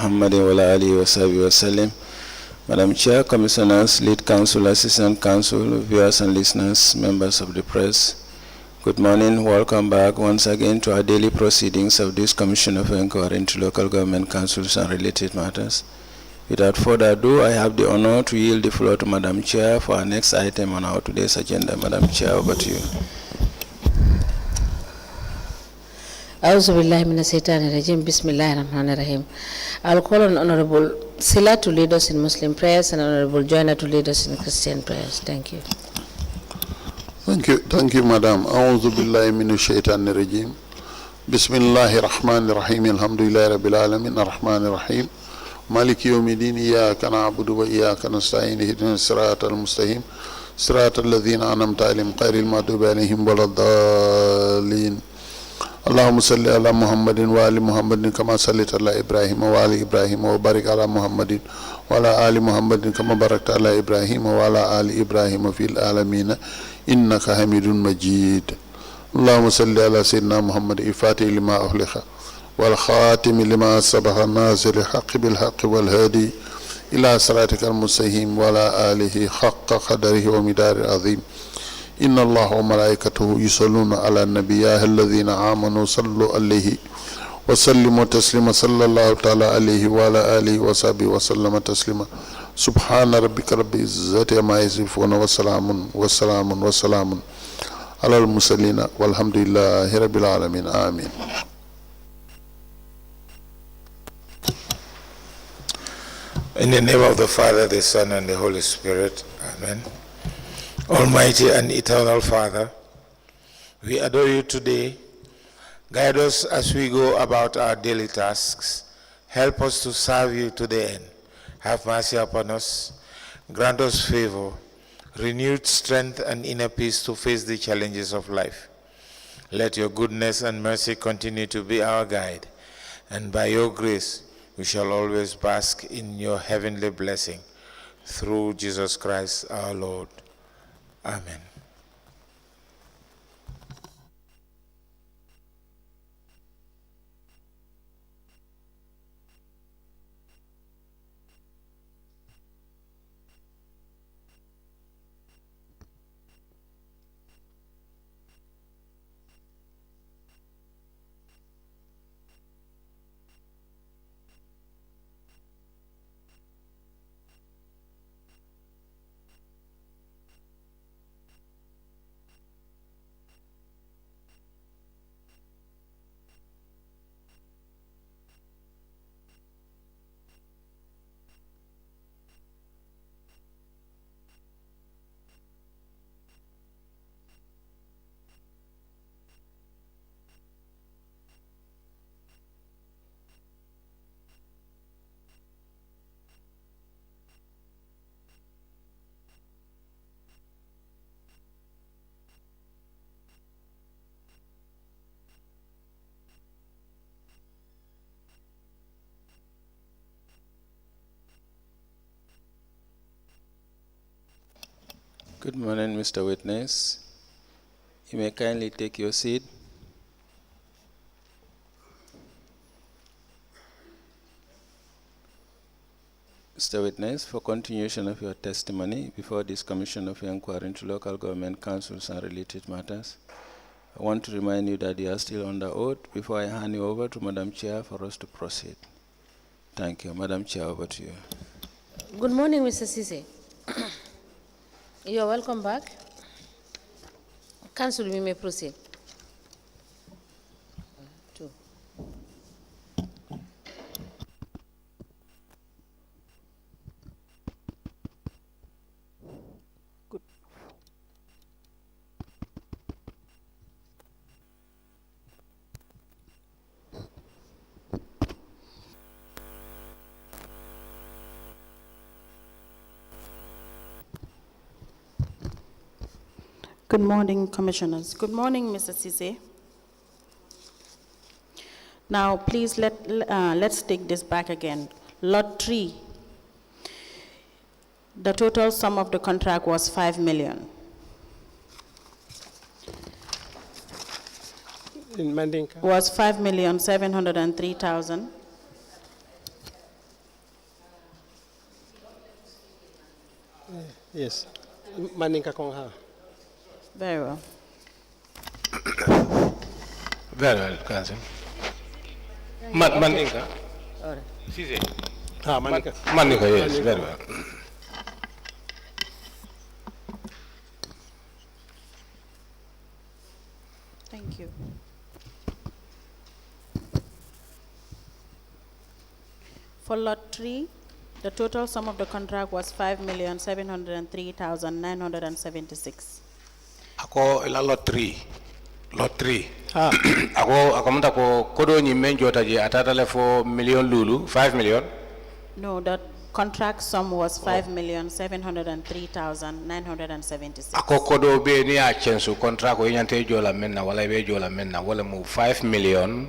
محمد وعلى آله وصحبه وسلم. Madam Chair, Commissioners, Lead Counsel, Assistant Counsel, viewers and listeners, members of the press, good morning. Welcome back once again to our daily proceedings of this Commission of Inquiry into Local Government Councils and related matters. Without further ado, I have the honor to yield the floor to Madam Chair for our next item on our today's agenda. Madam Chair, over to you. A'udhu billahi minash shaitani rajim. Bismillahir rahmanir rahim. I'll call on Honorable Sila to lead us in Muslim prayers and Honorable Joyner to lead us in Christian prayers. Thank you. Thank you, Madam. A'udhu billahi minash shaitani rajim. Bismillahir rahmanir rahim. Alhamdulillahi rabbil alamin. Ar-rahmanir rahim. Maliki yawmiddin. Iyyaka na'budu wa iyyaka nasta'in. Ihdinas siratal mustaqim. Siratal ladzina an'amta 'alaihim ghairil maghdubi 'alaihim waladdallin. اللهم صل على محمد وآل محمد كما صليت على إبراهيم وآل إبراهيم وبارك على محمد وعلى آل محمد كما باركت على إبراهيم وعلى آل إبراهيم في العالمين إنك حميد مجيد. اللهم صل على سيدنا محمد الفاتح لما أغلق والخاتم لما سبق الناصر الحق بالحق والهادي إلى صراطك المستقيم وعلى آله حق قدره ومقداره العظيم. إن الله وملائكته يصلون على النبي يا الذين آمنوا صلوا عليه وسلموا تسليما صلى الله تعالى عليه وعلى آله وصحبه وسلم تسليما. سبحان ربك رب العزة عما يصفون وسلام على المرسلين والحمد لله رب العالمين. آمين. In the name of the Father, the Son, and the Holy Spirit. Amen. Almighty and eternal Father, we adore you today. Guide us as we go about our daily tasks. Help us to serve you to the end. Have mercy upon us. Grant us favor, renewed strength and inner peace to face the challenges of life. Let your goodness and mercy continue to be our guide, and by your grace we shall always bask in your heavenly blessing. Through Jesus Christ our Lord. Amen. Good morning, Mr. Witness. You may kindly take your seat. Mr. Witness, for continuation of your testimony before this Commission of Inquiry into Local Government Councils and related matters, I want to remind you that you are still under oath before I hand you over to Madam Chair for us to proceed. Thank you. Madam Chair, over to you. Good morning, Mr. Ceesay. You are welcome back. Council, we may proceed. Good morning, Commissioners. Good morning, Mr. Ceesay. Now, please let's take this back again. Lot 3, the total sum of the contract was 5 million. In Mandinka? Was 5,703,000. Yes. Maninka Kongha. Very well. Very well, Council. Maninka. All right. Ceesay. Maninka. Maninka, yes, very well. Thank you. For lot 3, the total sum of the contract was 5,703,976. Ako ila lot 3. Lot 3. Ha. Ako mta ko kodo ni menjota je atata le for million lulu, 5 million. No, the contract sum was 5,703,976. Ako kodo be ni a chensu contract ko yante jola menna wala be jola menna wala mu 5 million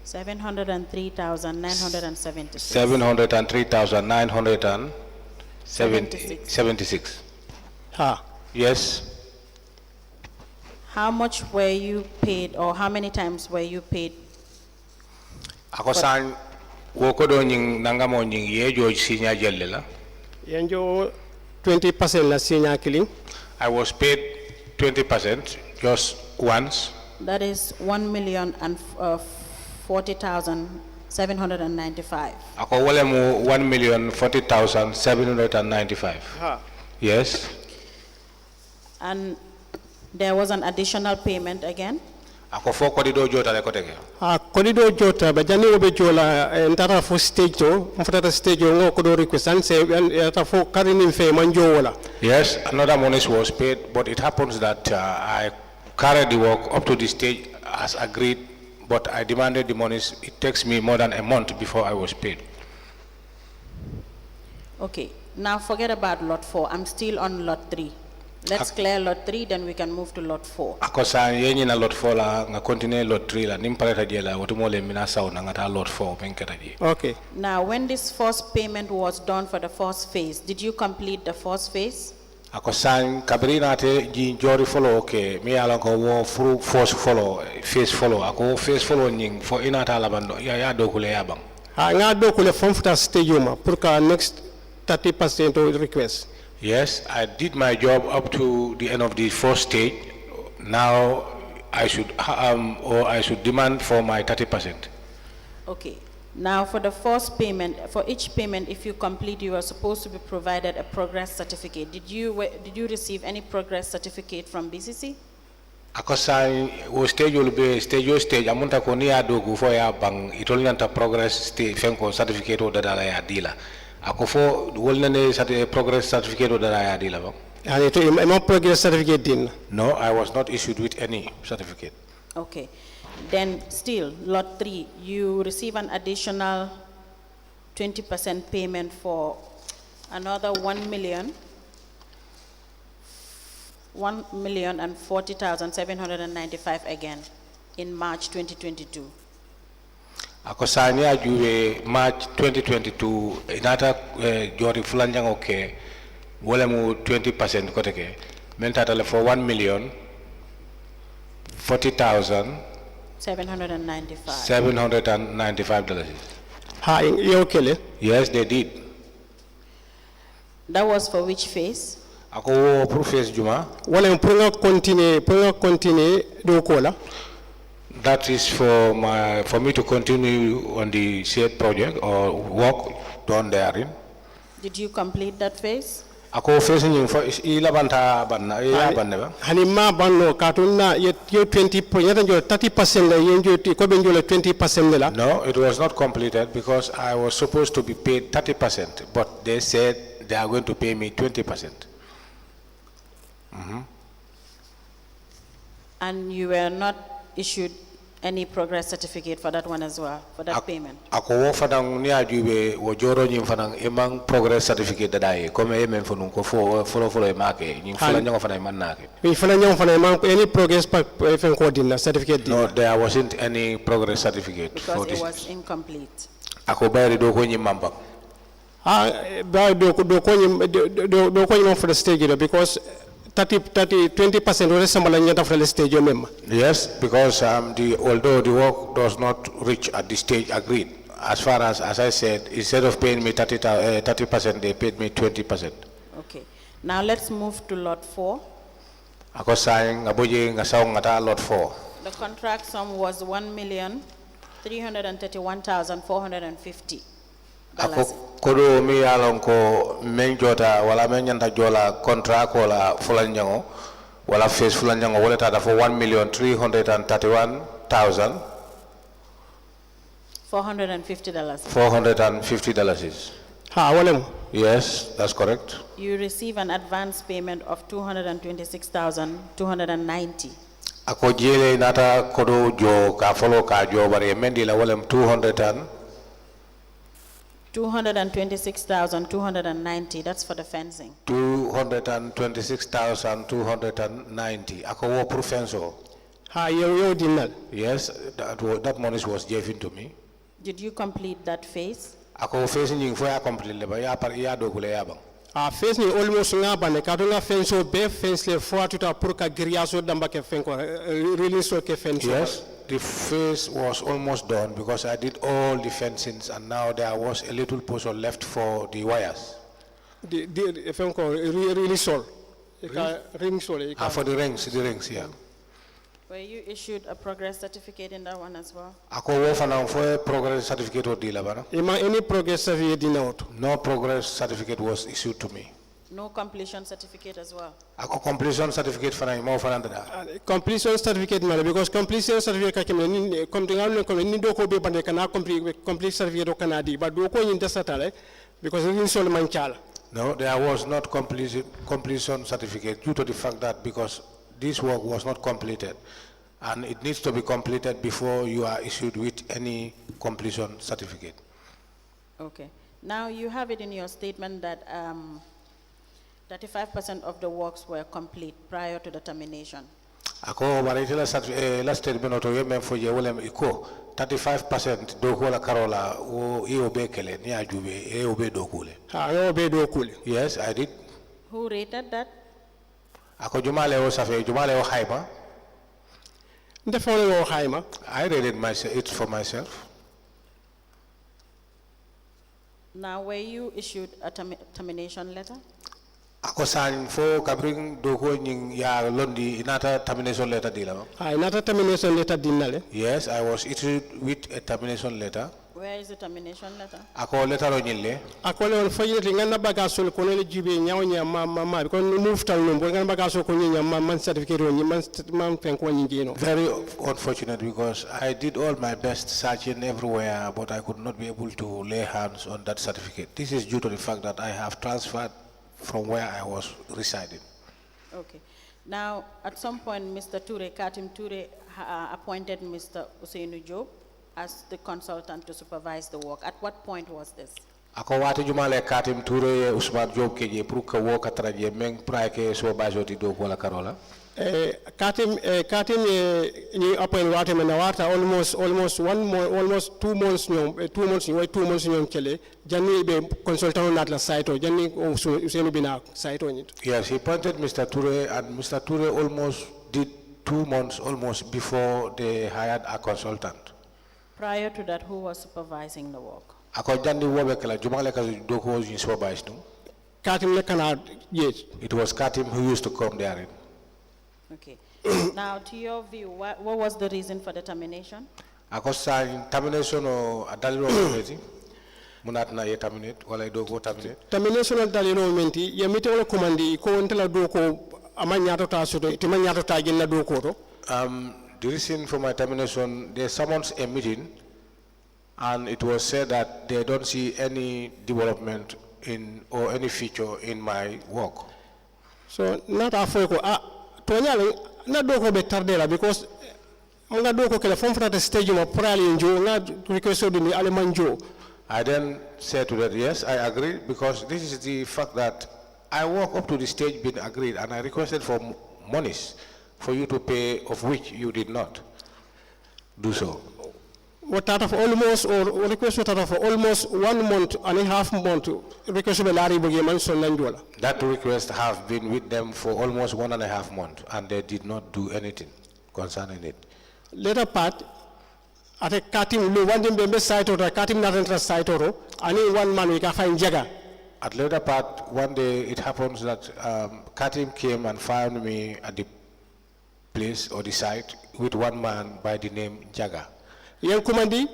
703,976. 703,976. Ha. Yes. How much were you paid, or how many times were you paid? Ako san wo kodo nying nangamo nying ye jo sinya jelle la. Yanjo 20% la sinya killing. I was paid 20% just once. That is 1,040,795. Ako wale mu 1,040,795. Ha. Yes. And there was an additional payment again? Ako fo kodido jota le koteke. Kodido jota ba jani obe jola entara fo stage to mfata stage ngo kodo request and say enta fo karini fe manjo wala. Yes, another money was paid, but it happens that I carried the work up to the stage as agreed, but I demanded the monies. It takes me more than a month before I was paid. Okay, now forget about lot 4. I'm still on lot 3. Let's clear lot 3, then we can move to lot 4. Ako sa yenyi na lot 4 la nga continue lot 3 la nimpaleta jela watumole mina saw na ngata lot 4 penketa ji. Okay. Now, when this first payment was done for the first phase, did you complete the first phase? Ako san kabrina te ji jori follow okay mi ala ko wo furu force follow face follow ako face follow nying fo inata labando ya dokule ya bang. Ha nga dokule from futa stage ma pour ka next 30% to request. Yes, I did my job up to the end of the first stage. Now I should demand for my 30%. Okay. Now, for the first payment, for each payment, if you complete, you are supposed to be provided a progress certificate. Did you receive any progress certificate from B.C.C? Ako sa wo stage will be stage amunta ko niya dogu fo ya bang itolnyanta progress stage fenko certificate o dada ya dila. Ako fo wolnane progress certificate o dada ya dila bang. And it am progress certificate din. No, I was not issued with any certificate. Okay. Then still, lot 3, you receive an additional 20% payment for another 1,040,795 again in March 2022. Ako sanya juwe March 2022 inata jori fulanjang okay wala mu 20% koteke mentata for 1,040,795. Ha you okay? Yes, they did. That was for which phase? Ako profess Juma. Wala pour continue do kola. That is for me to continue on the said project or work done therein. Did you complete that phase? Ako phase ni for ilabanta banna ya banne ba. Hani ma banno katuna yo 30% la yenjo ko benjo le 20% la. No, it was not completed because I was supposed to be paid 30%, but they said they are going to pay me 20%. And you were not issued any progress certificate for that one as well, for that payment? Ako wo fadang ni ajube wo joro nyim fadang emang progress certificate dadai comme emen fonun ko follow e make nyim fala nyong fadang man nake. Mi fala nyong fana man any progress fen ko din certificate din. No, there wasn't any progress certificate because for this. It was incomplete. Ako bayri do ko nyim mambak. Ba do ko nyim for the stage because 20% or something stage member. Yes, because although the work does not reach at the stage agreed, as I said, instead of paying me 30%, they paid me 20%. Okay. Now let's move to lot 4. Ako saying ngabuji ngasaw ngata lot 4. The contract sum was $1,331,450. Ako kodo mi yalon ko men jota wala men nyanta jola contract wala fulanjango wala face fulanjango wala tata for $1,331,450. $450 is. Ha, walem. Yes, that's correct. You receive an advance payment of $226,290. Ako jele nata kodo jo ka follow ka jo bari mendi la walem $226,290. That's for the fencing. $226,290. Ako wo pro fenso. Ha, yo dinal. Yes, that money was given to me. Did you complete that phase? Ako phase nying fo ya complete le ba ya par ya dogule ya bang. Face ni almost nga bane ka nga fenso be fence le fo tuta pour ka griaso damba ke fenko really so ke fenso. Yes, the phase was almost done because I did all the fencings and now there was a little portion left for the wires. The fenko really so. Ring so. For the rings, yeah. Were you issued a progress certificate in that one as well? Ako wo fana for progress certificate o di la bana. Any progress certificate dina auto? No progress certificate was issued to me. No completion certificate as well? Ako completion certificate fana mo fana da. Completion certificate mala because completion certificate ka kemne ni kontingal ko ni do ko be bande kana complete certificate o kana di ba do ko ni desatale because ni sol man chala. No, there was not completion certificate due to the fact that because this work was not completed and it needs to be completed before you are issued with any completion certificate. Okay. Now you have it in your statement that 35% of the works were complete prior to the termination. Ako baritela last statement oto yemen fo je wolem iko 35% do ko la karola o iobe kele ni ajube e obe do kule. Ha obe do kule. Yes, I did. Who rated that? Ako jumale o safe jumale o haima. Ndefole o haima. I rated it for myself. Now, were you issued a termination letter? Ako san fo kabring do ko nying ya londi inata termination letter dila. Inata termination letter dinale. Yes, I was issued with a termination letter. Where is the termination letter? Ako letter o nyille. Ako le fayete ngana bagasol ko le jibe nyaaw nya ma ko move tal no ngana bagasol ko nya man certificate o man pen ko nyingeno. Very unfortunate because I did all my best searching everywhere but I could not be able to lay hands on that certificate. This is due to the fact that I have transferred from where I was residing. Okay. Now, at some point, Mr. Ture, Katim Ture, appointed Mr. Usainu Job as the consultant to supervise the work. At what point was this? Ako wati jumale Katim Ture Ousman Job keje pour que wo katraje meng praike supervisor ti do ko la karola. Katim ni appoint wati me na wata almost 2 months nyom kele janni be consultant not la site o janni Usainu bina site o nit. Yes, he appointed Mr. Ture and Mr. Ture almost did 2 months almost before they hired a consultant. Prior to that, who was supervising the work? Ako jandi wobe kala jumale ka do ko supervise no. Katim le kana yes. It was Katim who used to come there. Okay. Now, to your view, what was the reason for the termination? Ako sa termination o adaliro committee munat na ye terminate wala do go terminate. Termination adaliro menti ye mite wala commandi ko ontela do ko amanyato ta soto timanyato ta genna do ko to. The reason for my termination, they summoned a meeting and it was said that they don't see any development in or any feature in my work. So not after ko tonyale na do ko be tardela because nga do ko kala fon frata stage mo prali njo nga request do ni alemanjo. I then said to that, yes, I agree because this is the fact that I walk up to the stage being agreed and I requested for monies for you to pay, of which you did not do so. What out of almost, or request out of almost 1 month and a half month, request that request have been with them for almost 1.5 months and they did not do anything concerning it. Later part, at a cutting, one day site or a cutting not interest site or any 1 man we can find Jaga. At later part, one day it happens that Katim came and found me at the place or the site with one man by the name Jaga. Yang kumandi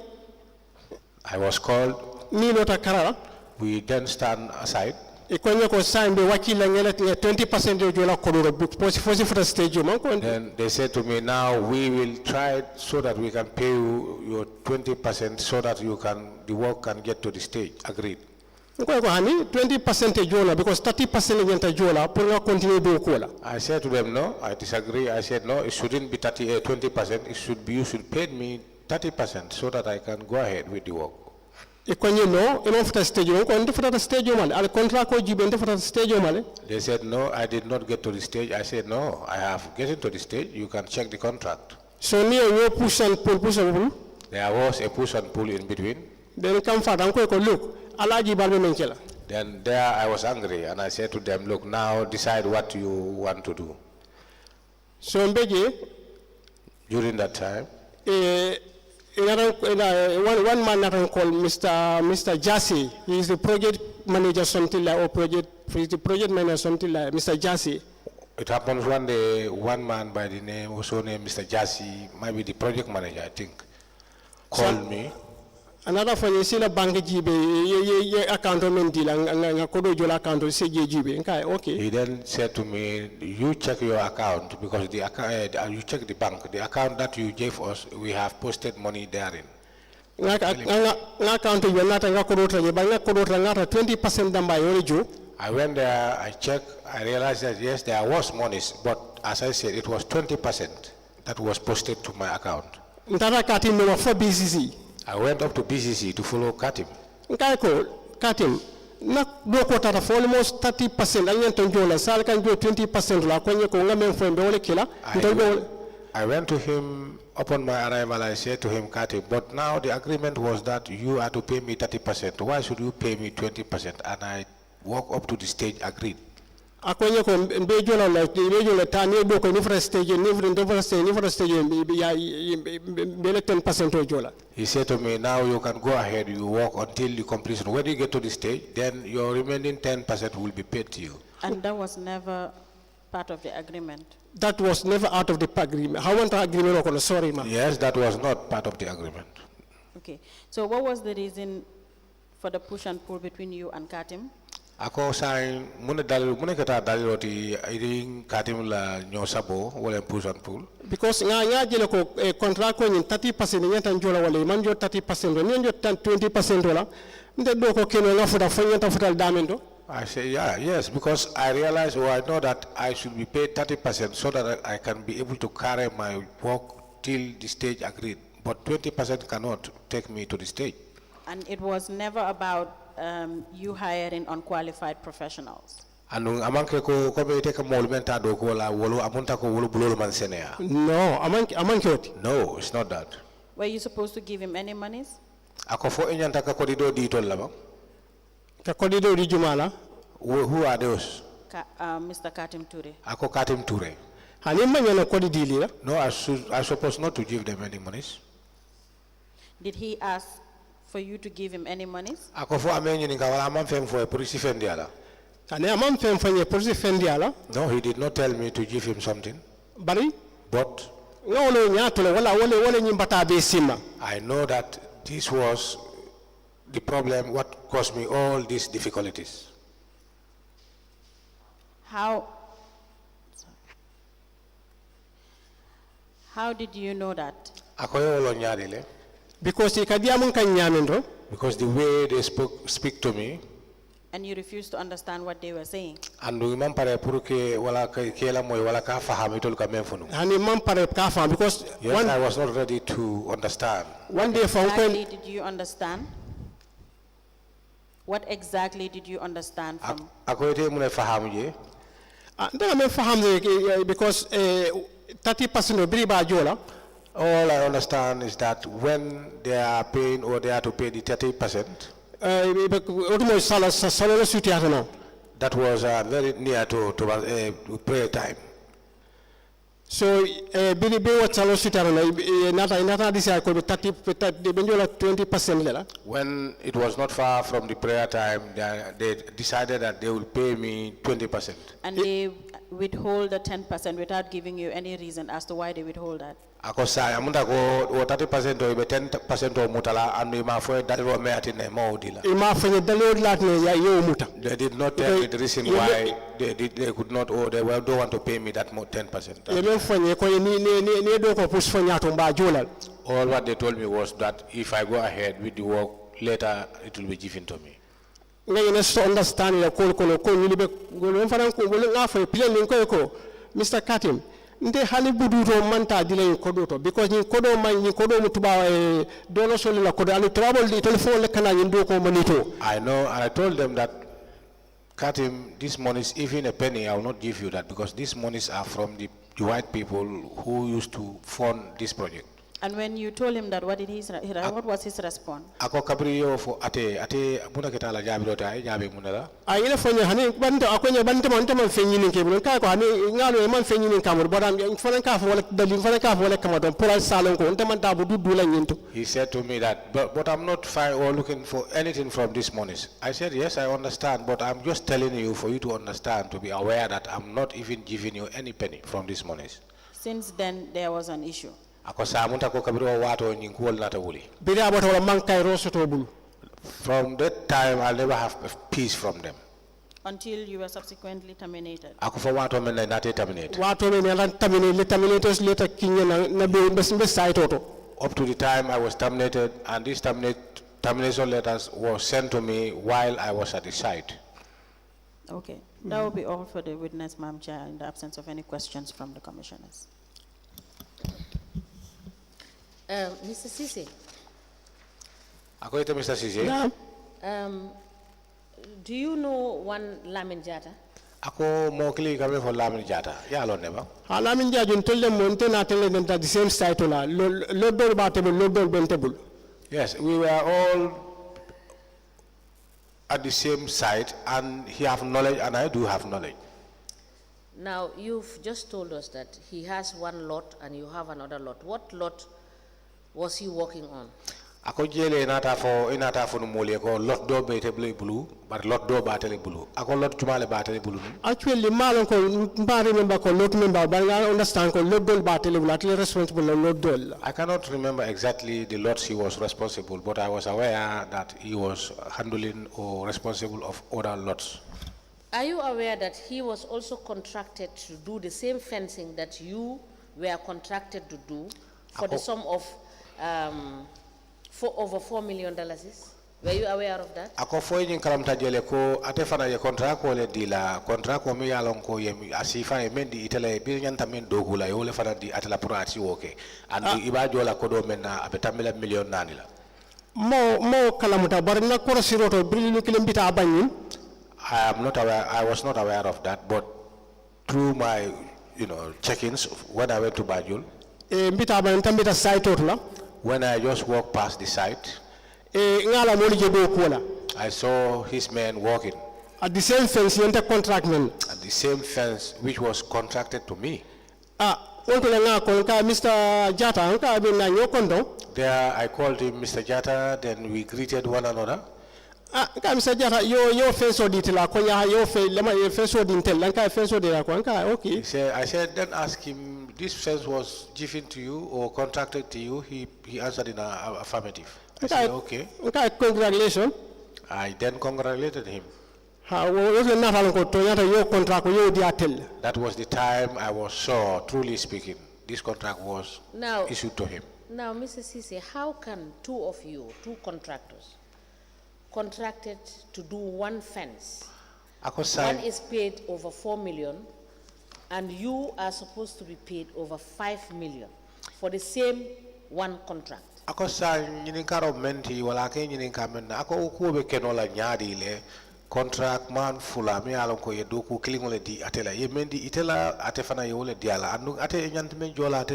I was called. ni lota karara. We then stand aside. Ikonye ko sign be wakila ngela 20% of jola kodoro posi for the stage man ko. Then they said to me, now we will try so that we can pay you your 20% so that the work can get to the stage. Agreed. Ko hani 20% jola because 30% ngenta jola pour nga continue be ko la. I said to them, no, I disagree. I said, no, it shouldn't be 20%. It should be, you should pay me 30% so that I can go ahead with the work. Ikonye no, ino futa stage ko ndo futa stage mal al contract ko jibe ndo futa stage mal. They said, no, I did not get to the stage. I said, no, I have gotten to the stage. You can check the contract. So ni yo push and pull. There was a push and pull in between. Then come fat and ko look, alaji balbe menkela. Then there I was angry and I said to them, look, now decide what you want to do. So mbeje During that time, one man that I call Mr. Jassy, he is the project manager something like, or he's the project manager something like Mr. Jassy. it happens one day, one man by the name, also named Mr. Jassy, might be the project manager, I think, called me. Another for you see the bank jibe ye account deal nga kodo jola account se jibe okay. He then said to me, you check your account because the account, you check the bank, the account that you gave us, we have posted money therein. Nga account yo nata nga kodo tra ba nga kodo tra ngata 20% damba yo jo. I went there, I checked, I realized that yes, there was monies, but as I said, it was 20% that was posted to my account. Ntara Katim no for B.C.C. I went up to B.C.C to follow Katim. Katim, na do ko tata for almost 30%, and then jola sal can do 20% la kwenye ko ngamen fo mbole kila. I went to him upon my arrival. I said to him, Katim, but now the agreement was that you are to pay me 30%. Why should you pay me 20%? And I walk up to the stage, agreed. Akonye ko mbejola la tani do ko ni fra stage ni fra stage ya bele 10% jola. He said to me, now you can go ahead, you walk until the completion. When you get to the stage, then your remaining 10% will be paid to you. And that was never part of the agreement? That was never out of the agreement. How want the agreement? Sorry, ma'am. Yes, that was not part of the agreement. Okay. So what was the reason for the push and pull between you and Katim? Ako sign mune kata daliloti iring Katim la nyosabo wala push and pull. Because nga jele ko contract ko 30% nyanta njola wala man jo 30% ni njo 20% wala nde do ko keno nga futa fanyanta futa damendo. I say yes, because I realize or I know that I should be paid 30% so that I can be able to carry my work till the stage agreed. But 20% cannot take me to the stage. And it was never about you hiring unqualified professionals? Anu amanke ko be take molmenta do ko la wolo amunta ko wolo bulolo man senea. No, amanke. No, it's not that. Were you supposed to give him any monies? Ako fo enyanta ka kodido di tol la ba. Ka kodido di jumala. Who are those? Mr. Katim Ture. Ako Katim Ture. Hani manyana kodi dili la? No, I supposed not to give them any monies. Did he ask for you to give him any monies? Ako fo amenyi ni kawala amam fem fo e polisi fendiala. Ani amam fem fo e polisi fendiala? No, he did not tell me to give him something. Bari? But ngolo nyatole wala nyimbata be sima. I know that this was the problem what caused me all these difficulties. How did you know that? Akoyo wolo nyaadile. Because because the way they speak to me. And you refused to understand what they were saying. And mampare puruke wala kela moy wala ka faham itol ka menfunu. Hani mampare ka faham because yes, I was not ready to understand. One day exactly did you understand? What exactly did you understand from? Akoyete mune faham je. Ndanga faham because 30% of briba jola. All I understand is that when they are paying or they are to pay the 30%, that was very near to prayer time. So bini be what salo sitaro na nata decide ko 20% lela. When it was not far from the prayer time, they decided that they will pay me 20%. And they withhold the 10% without giving you any reason as to why they withhold that. Ako sa amunda ko 30% o 10% o mutala anu ima fo daliro me atine mo dila. Ima fo daliro latne ya yo muta. They did not tell me the reason why they could not, or they don't want to pay me that 10%. All what they told me was that if I go ahead with the work, later it will be given to me. Mr. Katim, nde hali buduro manta dile kodoto because ni kodo man ni kodo mutuba dolo solo la kodo alu trouble di telephone le kana ndo ko manito. I know, and I told them that Katim, this money is even a penny, I will not give you that because these monies are from the white people who used to fund this project. And when you told him that, what was his response? Ako kabriyo fo ate muna ketala jabi dota ay jabi muna la. Ay ila fanya hani banta akonya banta man taman fenyinin ke bulon ka ko hani ngalo man fenyinin kamur bodam fanan ka fo wala dalin fanan ka fo wala kamadon pour salon ko taman tabu duddu la nyinto. He said to me that but I'm not fine or looking for anything from these monies. I said yes, I understand, but I'm just telling you for you to understand, to be aware that I'm not even giving you any penny from these monies. Since then there was an issue. Ako sa munta ko kabiro wato nyinkuol nata wuli. Bidi abato wala mankay rosoto bulu. From that time I'll never have peace from them. Until you were subsequently terminated. Ako fa wato men na terminate. Wato men na terminators later kinya na be site auto. Up to the time I was terminated, and these termination letters were sent to me while I was at the site. Okay, that will be all for the witness, Madam Chair, in the absence of any questions from the commissioners. Mr. Ceesay. Ako ito, Mr. Ceesay. Yeah. Do you know one Lamin Jata? Ako mo kili kami for Lamin Jata. Ya lo neba. Lamin Jata until monte na tele them the same site la. Lodol batable, lodol bentable. Yes, we were all at the same site, and he have knowledge, and I do have knowledge. Now you've just told us that he has one lot and you have another lot. What lot was he working on? Ako jele inata fo no mole ko lot do be table blue, but lot do batele blue. Ako lot tumale batele blue. Actually, malon ko mbari member ko lot member, but I understand ko lot do batele blue. Atli responsible lot do. I cannot remember exactly the lots he was responsible, but I was aware that he was handling or responsible of other lots. Are you aware that he was also contracted to do the same fencing that you were contracted to do for the sum of over $4 million? Were you aware of that? Ako fo yin kalamta jele ko ate fana ye contract ko le dila contract ko mi yalon ko yemi asifa e mendi itele bi nyanta men dogula yo le fana di atela prati woke and iba jola ko do menna abetamela million nanila mo kalamuta barna ko siroto brilu kilembita abanyin. I am not aware. I was not aware of that, but through my, check-ins when I went to Bajul, when I just walked past the site, I saw his men walking at the same fence. At the same fence which was contracted to me. Mr. Jata, there I called him Mr. Jata. Then we greeted one another. Mr. Jata, your face or detail, your face or detail, okay. I said, then ask him, this fence was given to you or contracted to you? He answered in a affirmative. I said, okay. Congratulations. I then congratulated him. That was the time I was sure, truly speaking, this contract was issued to him. Now, Mr. Ceesay, how can two of you, two contractors, contracted to do one fence? One is paid over 4 million, and you are supposed to be paid over 5 million for the same one contract. Ako sa nyininkaro menti wala ke nyininkamenna ako ukuwe kenola nyadi le contract man fula mi alon ko yedo ku klingole di atela ye mendi itela atefana yole diala andu ate nyantmen jola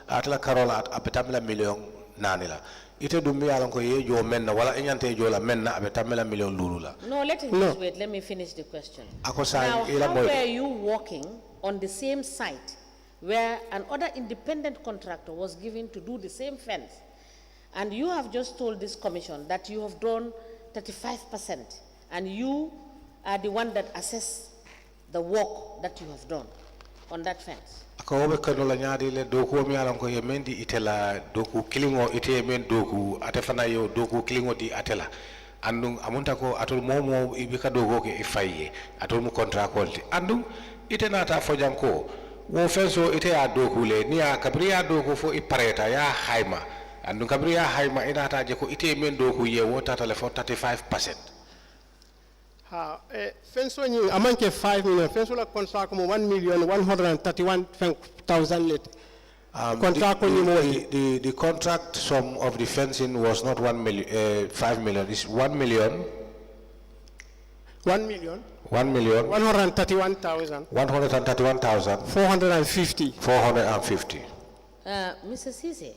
atela karola abetamela million nanila ite dum mi alon ko ye jo menna wala nyante jola menna abetamela million lulula. No, let him just wait. Let me finish the question. Ako sa now, how were you working on the same site where another independent contractor was given to do the same fence. And you have just told this commission that you have done 35%, and you are the one that assess the work that you have done on that fence. Ako obe kanola nyaadi le doku mi alam ko yemendi itela doku kilingo ite men doku atefana yo doku kilingo di atela andung amunta ko atol momo ibika dogo ke ifaye atol mu contract kolti andung ite nata fojanko wo fenso ite ya doku le niya kabriya doku fo ipareta ya hayma andung kabriya hayma inata je ko ite men doku ye wota telefon 35%. Fenso ni amanke 5 million. Fenso la contract mo 1,131,000 lit. Contract the contract sum of the fencing was not 5 million. It's 1 million. 1 million. 1 million. 131,000. 450. 450. Mr. Ceesay,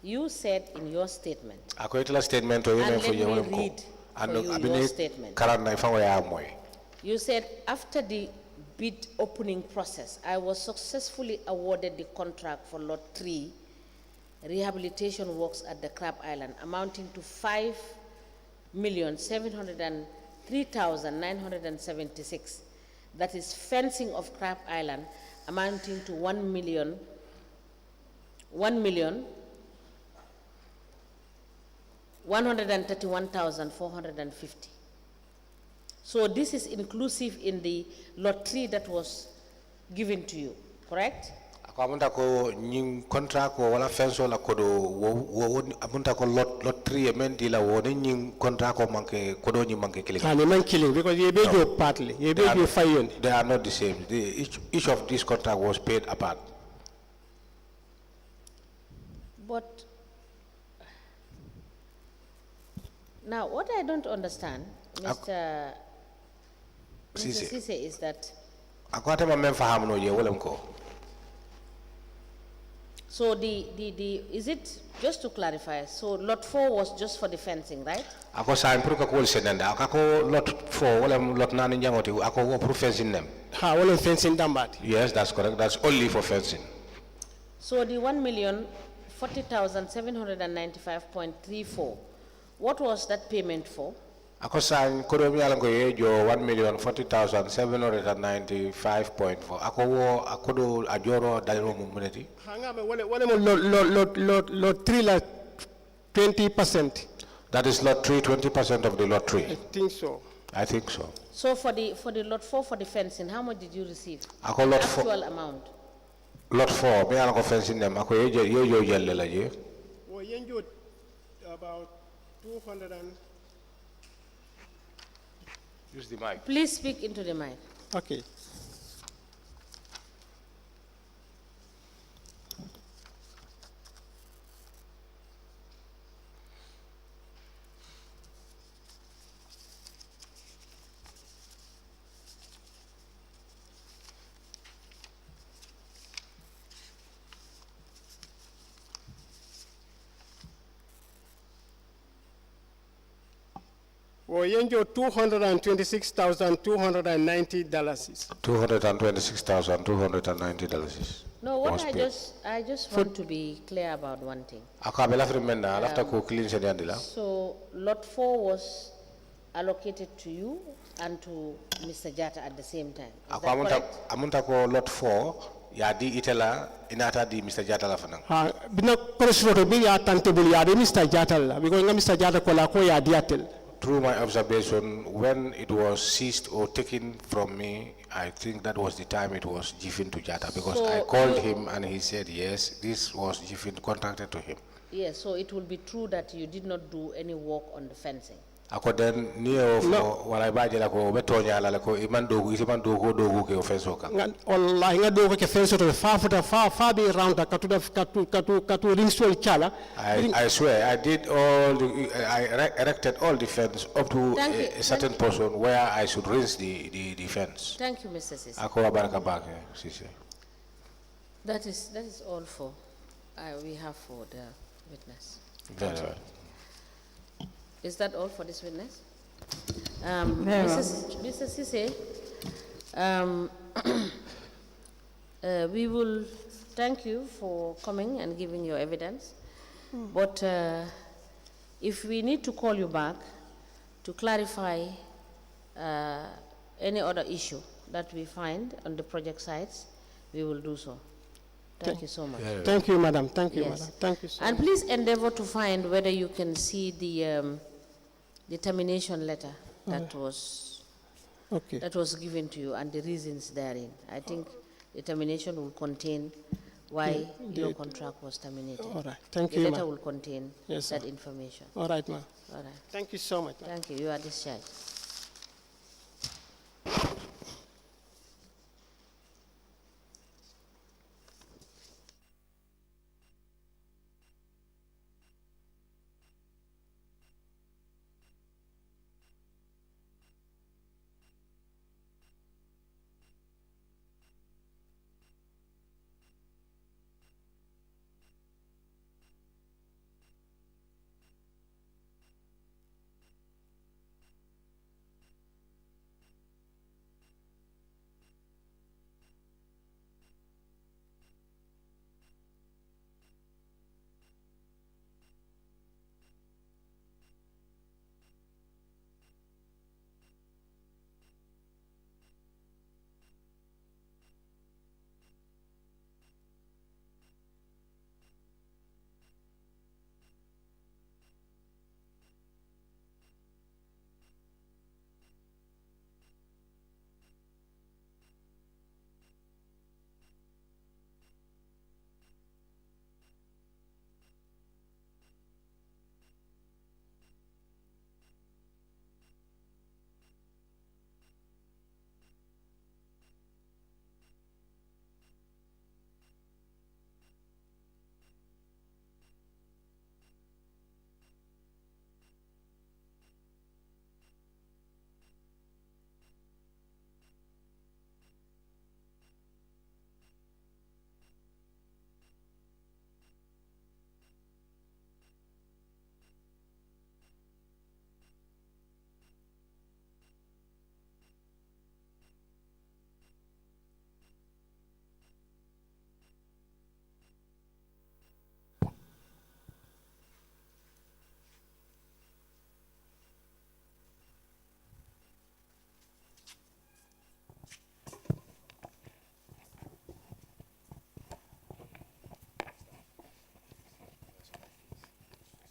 you said in your statement. Statement to and let me read. Your statement. You said, after the bid opening process, I was successfully awarded the contract for Lot 3 rehabilitation works at the Crab Island, amounting to 5,703,976. That is fencing of Crab Island, amounting to 1,131,450. So this is inclusive in the Lot 3 that was given to you, correct? Amunta ko nying contract ko wala fence la kodo wo amunta ko lot 3 emendi la wo nying contract ko manke kodo nyi manke killing. And man killing because ye be your partly, ye be your fire. They are not the same. Each of these contract was paid apart. But now what I don't understand, Mr. Ceesay, is that so is it, just to clarify, so Lot 4 was just for the fencing, right? Ako sign pro ko senenda ako Lot 4 wala lot nani njangoti ako wo pro fencing them. Wala fencing dambat. Yes, that's correct. That's only for fencing. So the 1,040,795.34, what was that payment for? Ako sign kodo mi alam ko yejo 1,040,795.4. Ako wo akodo ajoro daliro mumuneti. Hanga me wala lot 3 la 20%. That is Lot 3, 20% of the Lot 3. I think so. I think so. So for the Lot 4 for the fencing, how much did you receive? Ako Lot 4. Actual amount. Lot 4, me alam ko fencing them. Ako yejo yelle la je. Well, yenjo about 200 and. Use the mic. Please speak into the mic. Okay. Yenjo $226,290. $226,290. No, what I just want to be clear about one thing. So Lot 4 was allocated to you and to Mr. Jatta at the same time. Is that correct? Amunta ko Lot 4 ya di itela inata di Mr. Jatta la fanang. Bina korosroto bi ya tantebul ya di Mr. Jatta la because Mr. Jatta ko la ko ya di atel. Through my observation, when it was seized or taken from me, I think that was the time it was given to Jatta because I called him and he said yes, this was given contracted to him. Yes, so it will be true that you did not do any work on the fencing. Ako den niyo wala baje la ko betonya la ko iman dogu ke offense ka wallahi nga dogu ke offense to fa be round katu rinstol chala. I swear I did I erected all the fence up to a certain portion where I should rinse the fence. Thank you, Mr. Ceesay. Ako baraka back Ceesay. That is all for we have for the witness. Very well. Is that all for this witness? Mr. Ceesay, We will thank you for coming and giving your evidence. But if we need to call you back to clarify any other issue that we find on the project sites, we will do so. Thank you so much. Thank you, madam. Thank you, Yes. madam. Thank you so And much. please endeavor to find whether you can see the termination letter that Okay. was given to you and the reasons therein. I think the termination will contain why your contract was terminated. All right. Thank The you, letter ma'am. will contain Yes, that sir. information. All right, ma'am. All right. Thank you so much. ma'am. Thank you. You are discharged.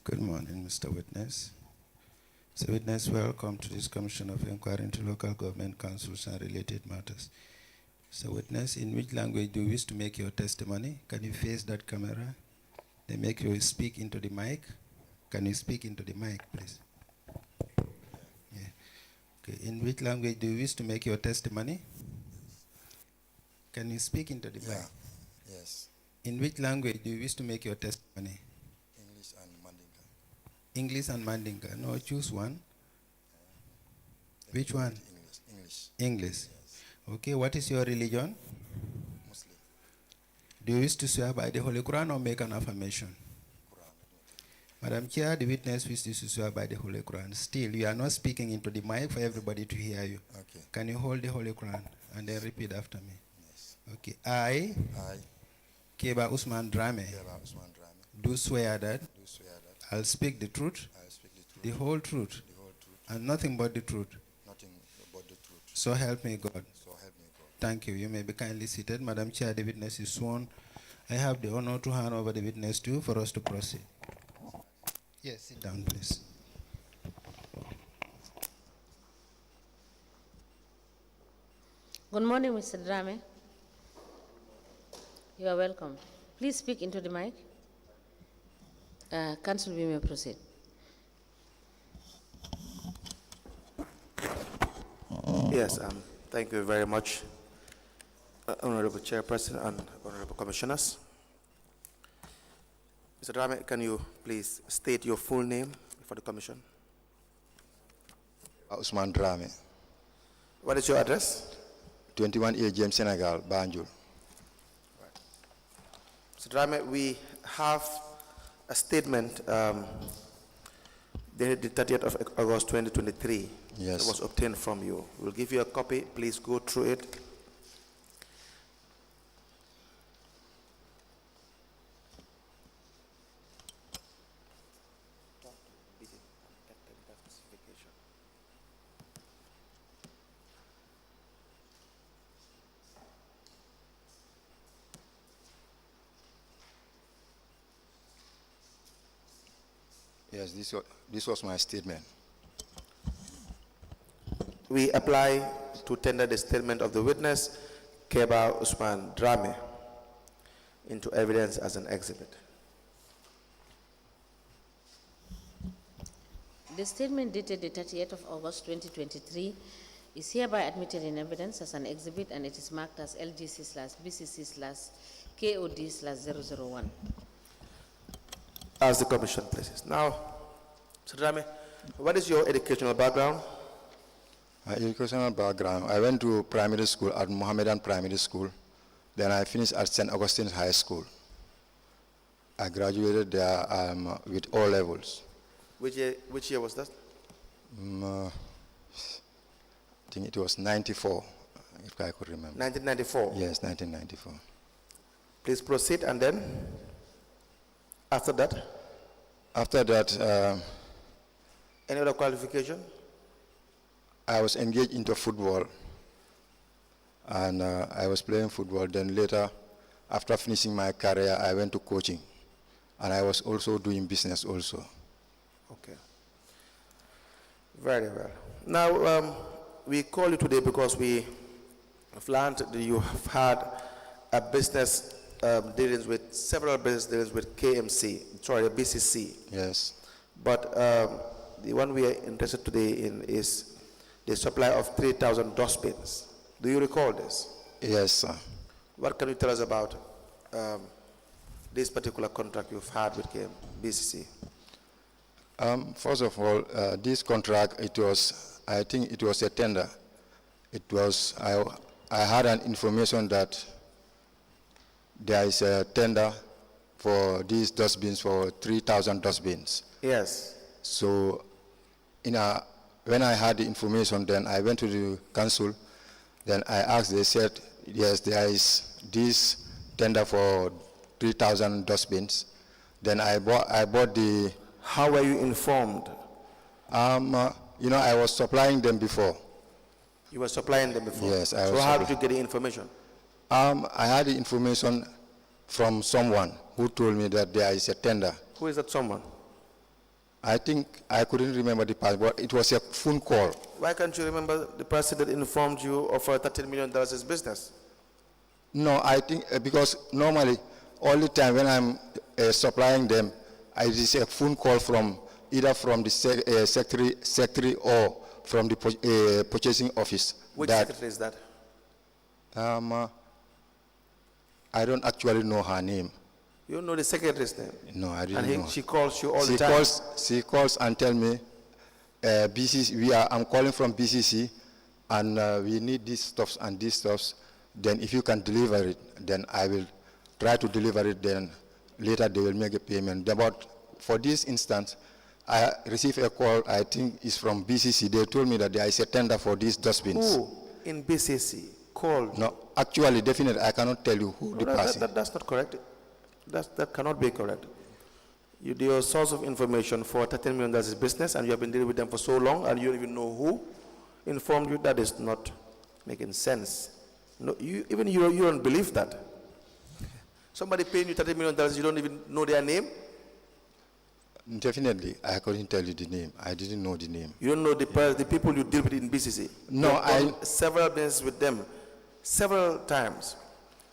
Good morning, Mr. Witness. Mr. Witness, welcome to this Commission of Inquiry into Local Government Councils and related matters. Mr. Witness, in which language do you wish to make your testimony? Can you face that camera? They make you speak into the mic. Can you speak into the mic, please? Yeah. Okay. In which language do you wish to make your testimony? Can you speak into the mic? Yes. In which language do you wish to make your testimony? English and Mandinka. English and Mandinka. No, choose one. Which one? English. English. Yes. Okay, what is your religion? Muslim. Do you wish to swear by the Holy Quran or make an affirmation? Quran. Madam Chair, the witness wishes to swear by the Holy Quran. Still, you are not speaking into the mic for everybody to hear you. Okay. Can you hold the Holy Quran and then repeat after me? Yes. Okay. I, I, Kebba Ousman Drammeh, Kebba Ousman Drammeh, do swear that do swear that I'll speak the truth, I will speak the truth, the whole truth, the whole truth, and nothing but the truth. nothing but the truth. So help me God. So help me God. Thank you. You may be kindly seated. Madam Chair, the witness is sworn. I have the honor to hand over the witness to you for us to proceed. Yes, sit down, please. Good morning, Mr. Drammeh. You are welcome. Please speak into the mic. Council, we may proceed. Yes, thank you very much, Honorable Chairperson and Honorable Commissioners. Mr. Drammeh, can you please state your full name for the Commission? Ousman Drammeh, What is your address? 21A James Senegal, Banjul. Mr. Drammeh, we have a statement dated the 30th of August 2023 Yes. that was obtained from you. We'll give you a copy. Please go through it. Yes, this was my statement. We apply to tender the statement of the witness, Kebba Ousman Drammeh, into evidence as an exhibit. The statement dated the 30th of August 2023 is hereby admitted in evidence as an exhibit, and it is marked as LGC/BCC/KOD/001. As the commission places. Now, Mr. Drammeh, what is your educational background? My educational background, I went to primary school at Mohammedan Primary School. Then I finished at St. Augustine's High School. I graduated there with all levels. Which year was that? I think it was 94, if I could remember. 1994? Yes, 1994. Please proceed, and then, after that? After that, Any other qualification? I was engaged into football, and I was playing football. Then later, after finishing my career, I went to coaching, and I was also doing business also. Okay. Very well. Now, we call you today because we have learned that you have had a business dealings with, several business dealings with B.C.C. Yes. But the one we are interested today in is the supply of 3,000 dustbins. Do you recall this? Yes, sir. What can you tell us about this particular contract you've had with B.C.C.? First of all, this contract, I think it was a tender. I had an information that there is a tender for these dustbins, for 3,000 dustbins. Yes. So when I had the information, then I went to the council. Then I asked, they said, yes, there is this tender for 3,000 dustbins. Then I bought the... How were you informed? I was supplying them before. You were supplying them before? Yes, I was. So how did you get the information? I had the information from someone who told me that there is a tender. Who is that someone? I think I couldn't remember the person, but it was a phone call. Why can't you remember the person that informed you of $13 million business? No, I think because normally all the time when I'm supplying them, I receive a phone call from either from the secretary or from the purchasing office. Which secretary is that? I don't actually know her name. You don't know the secretary's name? No, I didn't know. She calls you all the time? She calls and tell me, BCC, I'm calling from BCC, and we need these stuffs and these stuffs. Then if you can deliver it, then I will try to deliver it, then later they will make a payment. But for this instance, I received a call, I think it's from BCC. They told me that there is a tender for these dustbins. Who in BCC called? No, actually, definitely, I cannot tell you who the person. That's not correct. That cannot be correct. Your source of information for $13 million is business, and you have been dealing with them for so long, and you don't even know who informed you. That is not making sense. No, you don't believe that. Somebody paying you $30 million, you don't even know their name? Definitely, I couldn't tell you the name. I didn't know the name. You don't know the people you deal with in BCC? No, several business with them, several times.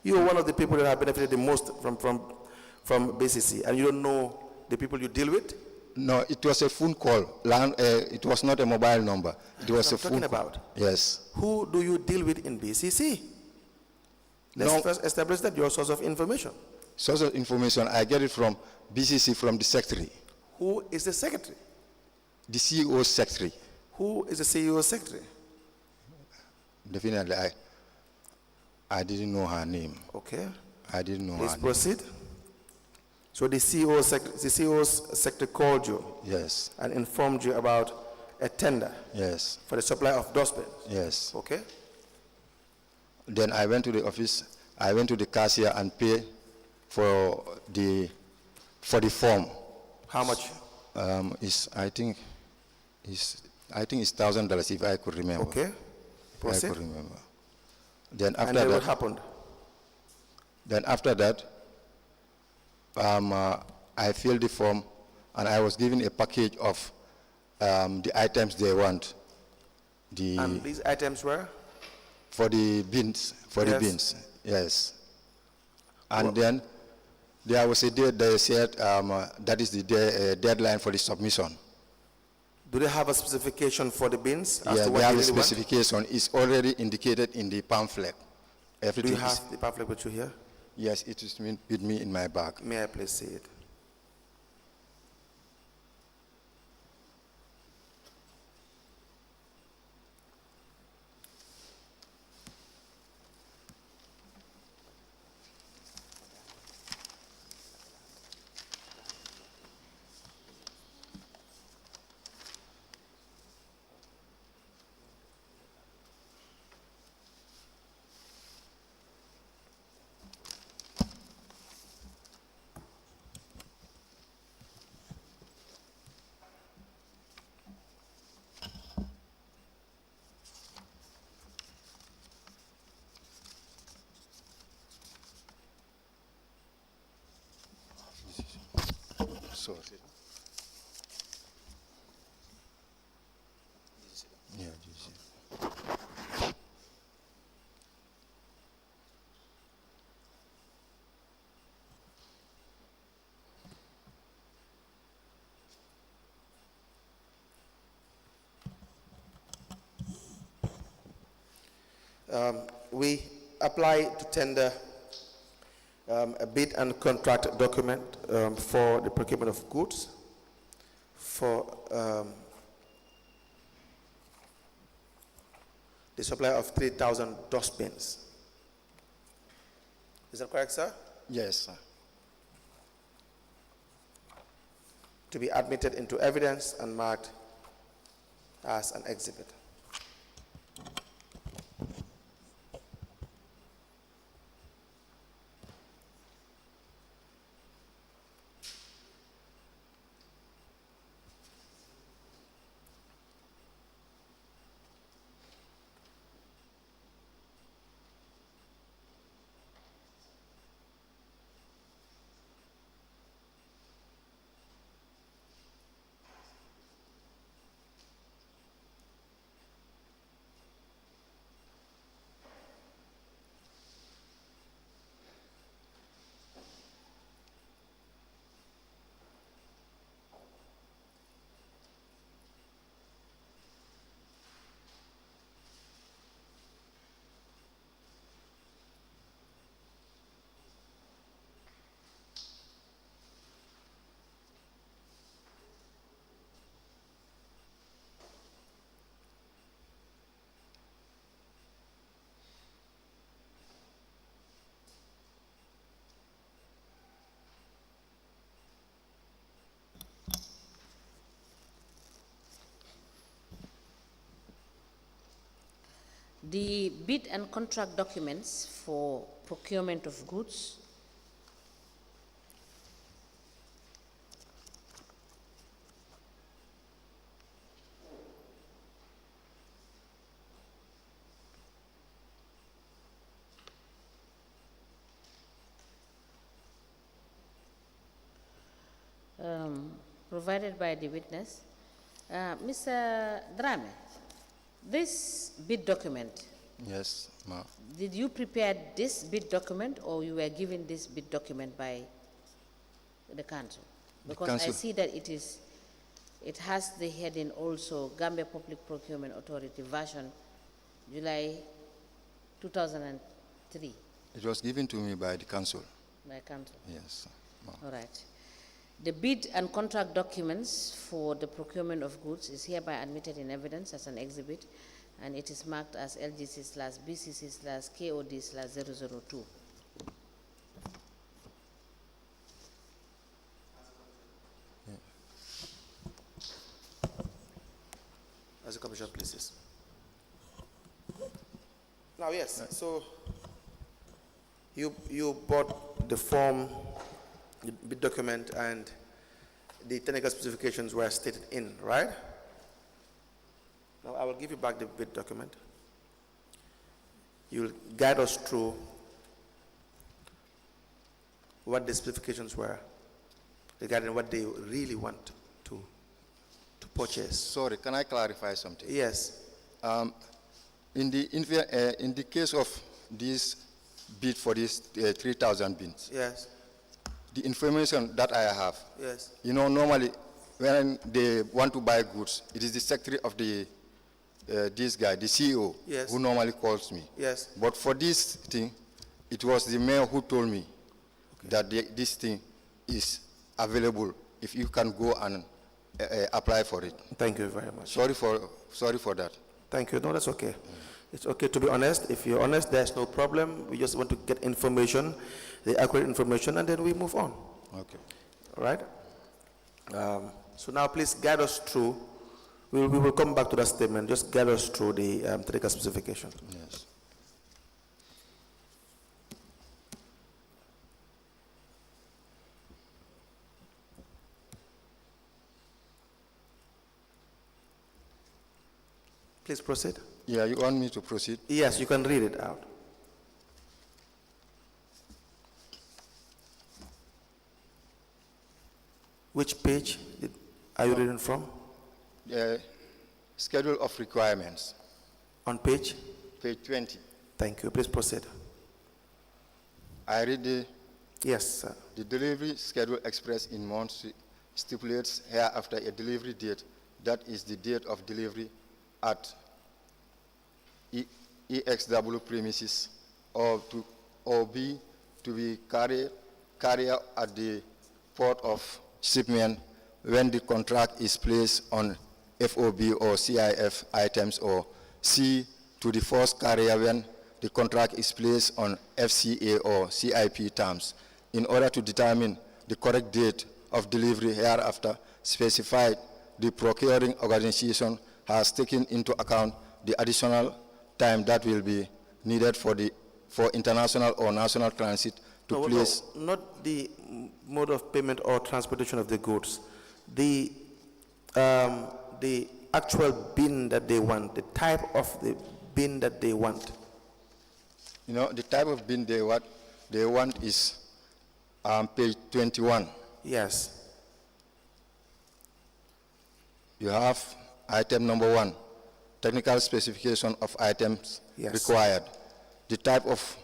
You are one of the people that have benefited the most from BCC, and you don't know the people you deal with? No, it was a phone call. It was not a mobile number. It was a phone call. About? Yes. Who do you deal with in BCC? Let's first establish that your source of information. Source of information, I get it from BCC, from the secretary. Who is the secretary? The CEO's secretary. Who is the CEO's secretary? Definitely, I didn't know her name. Okay. I didn't know her name. Please proceed. So the CEO's secretary called you? Yes. And informed you about a tender? Yes. For the supply of dustbins? Yes. Okay. Then I went to the office, I went to the cashier and paid for the form. How much? I think it's $1,000 if I could remember. Okay. Proceed. I could remember. Then after then that, what happened? Then after that, I filled the form, and I was given a package of the items they want. And these items were? For the bins, yes. And then there was a date they said that is the deadline for the submission. Do they have a specification for the bins? Yeah, they have a specification. It's already indicated in the pamphlet. Everything. Do you have the pamphlet with you here? Yes, it is with me in my bag. May I please see it? Sorry. Yeah, we apply to tender a bid and contract document for the procurement of goods for the supply of 3,000 dustbins. Is that correct, sir? Yes, sir. To be admitted into evidence and marked as an exhibit. The bid and contract documents for procurement of goods provided by the witness. Mr. Drammeh, this bid document. Yes, ma. Did you prepare this bid document, or you were given this bid document by the council? Because I see that it has the heading also, Gambia Public Procurement Authority version, July 2003. It was given to me by the council. By council? Yes, ma. All right. The bid and contract documents for the procurement of goods is hereby admitted in evidence as an exhibit, and it is marked as LGC/BCC/KOD/002. As a commission pleases. Now, yes, so you bought the form, the bid document, and the technical specifications were stated in, right? Now I will give you back the bid document. You'll guide us through what the specifications were regarding what they really want to purchase. Sorry, can I clarify something? Yes. In the case of this bid for these 3,000 bins, Yes. the information that I have, Yes. you know, normally when they want to buy goods, it is the secretary of the this guy, the CEO, Yes. who normally calls me. Yes. But for this thing, it was the mayor who told me that this thing is available if you can go and apply for it. Thank you very much. Sorry for that. Thank you. No, that's okay. It's okay to be honest. If you're honest, there's no problem. We just want to get information, the accurate information, and then we move on. Okay. All right? So now please guide us through. We will come back to that statement. Just guide us through the technical specification. Yes. Please proceed. Yeah, you want me to proceed? Yes, you can read it out. Which page are you reading from? Schedule of requirements. On page? Page 20. Thank you. Please proceed. I read the Yes, sir. The delivery schedule expressed in months stipulates hereafter a delivery date, that is the date of delivery at EXW premises or B to be carried at the port of shipment when the contract is placed on FOB or CIF items, or C to the first carrier when the contract is placed on FCA or CIP terms, in order to determine the correct date of delivery hereafter specified. The procuring organization has taken into account the additional time that will be needed for international or national transit to place. No, not the mode of payment or transportation of the goods. The actual bin that they want, the type of the bin that they want. You know, the type of bin they want is page 21. Yes. You have item number 1, technical specification of items required. The type of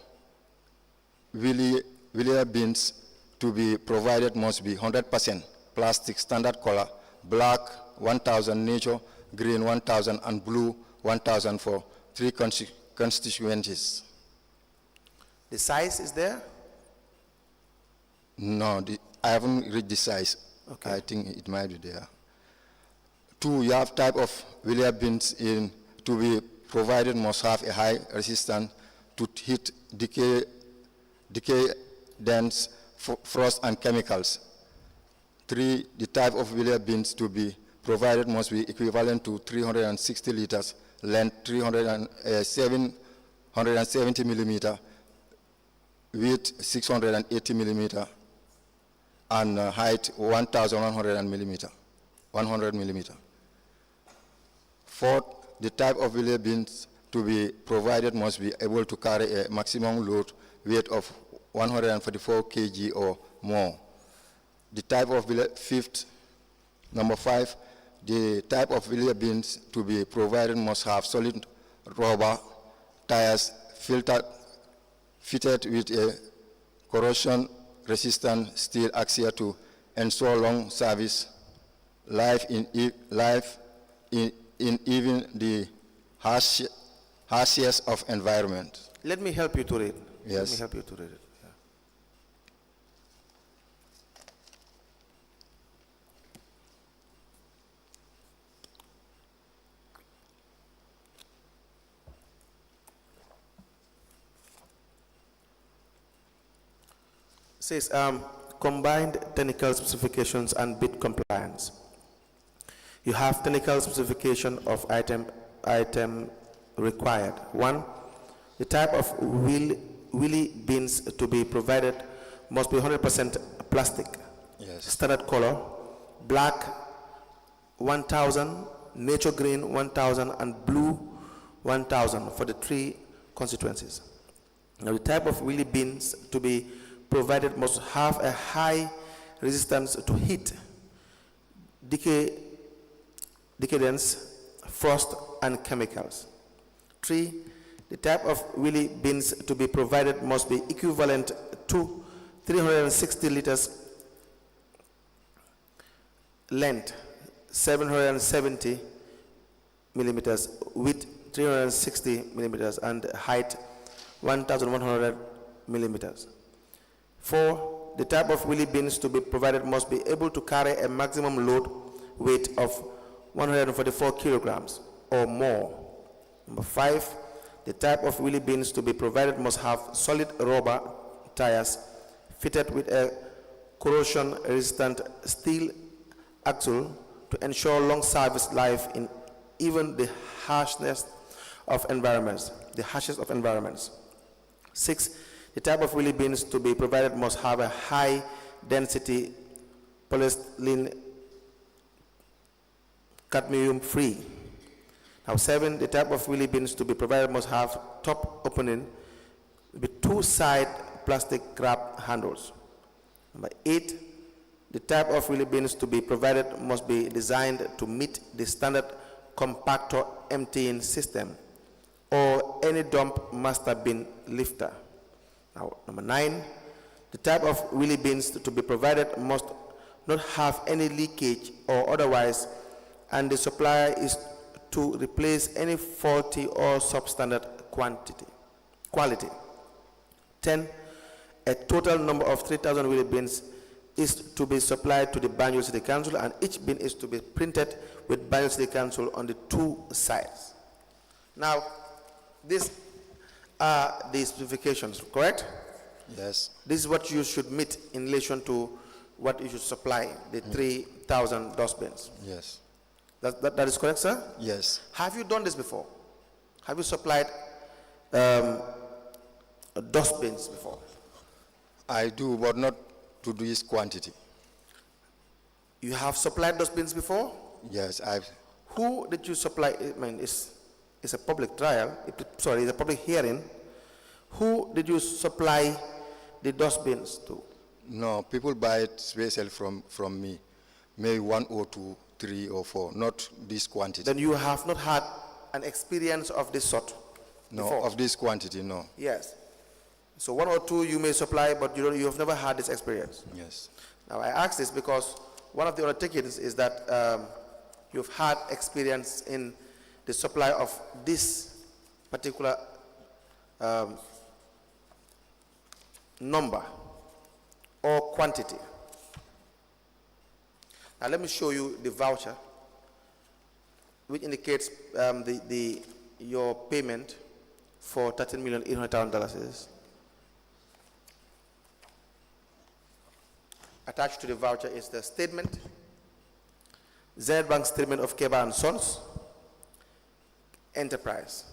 wheeler bins to be provided must be 100% plastic, standard color, black 1,000, nature, green 1,000, and blue 1,000 for 3 constituencies. The size is there? No, I haven't read the size. Okay. I think it might be there. 2, you have type of wheeler bins to be provided must have a high resistance to heat, decay, dense, frost, and chemicals. 3, the type of wheeler bins to be provided must be equivalent to 360 liters, length 770 millimeter, width 680 millimeter, and height 1,100 millimeter. 4, the type of wheeler bins to be provided must be able to carry a maximum load weight of 144 kg or more. The type of wheeler, 5th, number 5, the type of wheeler bins to be provided must have solid rubber tires fitted with a corrosion-resistant steel axle to ensure long service life in even the harshest of environment. Let me help you to read. Yes. Let me help you to read it. Yeah. Says combined technical specifications and bid compliance. You have technical specification of item required. 1, the type of wheelie bins to be provided must be 100% plastic. Yes. Standard color, black 1,000, nature green 1,000, and blue 1,000 for the 3 constituencies. Now the type of wheelie bins to be provided must have a high resistance to heat, decadence, frost, and chemicals. 3, the type of wheelie bins to be provided must be equivalent to 360 liters length, 770 millimeters, width 360 millimeters, and height 1,100 millimeters. 4, the type of wheelie bins to be provided must be able to carry a maximum load weight of 144 kilograms or more. Number 5, the type of wheelie bins to be provided must have solid rubber tires fitted with a corrosion-resistant steel axle to ensure long service life in even the harshest of environments. 6, the type of wheelie bins to be provided must have a high-density polystyrene cadmium-free. Now 7, the type of wheelie bins to be provided must have top opening with 2 side plastic grab handles. Number 8, the type of wheelie bins to be provided must be designed to meet the standard compactor emptying system or any dump master bin lifter. Now, number 9, the type of wheelie bins to be provided must not have any leakage or otherwise, and the supplier is to replace any faulty or substandard quality. 10, a total number of 3,000 wheelie bins is to be supplied to the Banjul City Council, and each bin is to be printed with Banjul City Council on the 2 sides. Now, these are the specifications, correct? Yes. This is what you should meet in relation to what you should supply, the 3,000 dustbins. Yes. That is correct, sir? Yes. Have you done this before? Have you supplied dustbins before? I do, but not to this quantity. You have supplied dustbins before? Yes, I've. Who did you supply? I mean, it's a public trial. It's a public hearing. Who did you supply the dustbins to? No, people buy it special from me. Maybe 1 or 2, 3 or 4, not this quantity. Then you have not had an experience of this sort? No, before? of this quantity, no. Yes. So 1 or 2 you may supply, but you have never had this experience. Yes. Now I ask this because one of the undertakings is that you've had experience in the supply of this particular number or quantity. Now let me show you the voucher, which indicates your payment for $13,800,000. Attached to the voucher is the statement, Zenith Bank statement of Kebba and Sons Enterprise.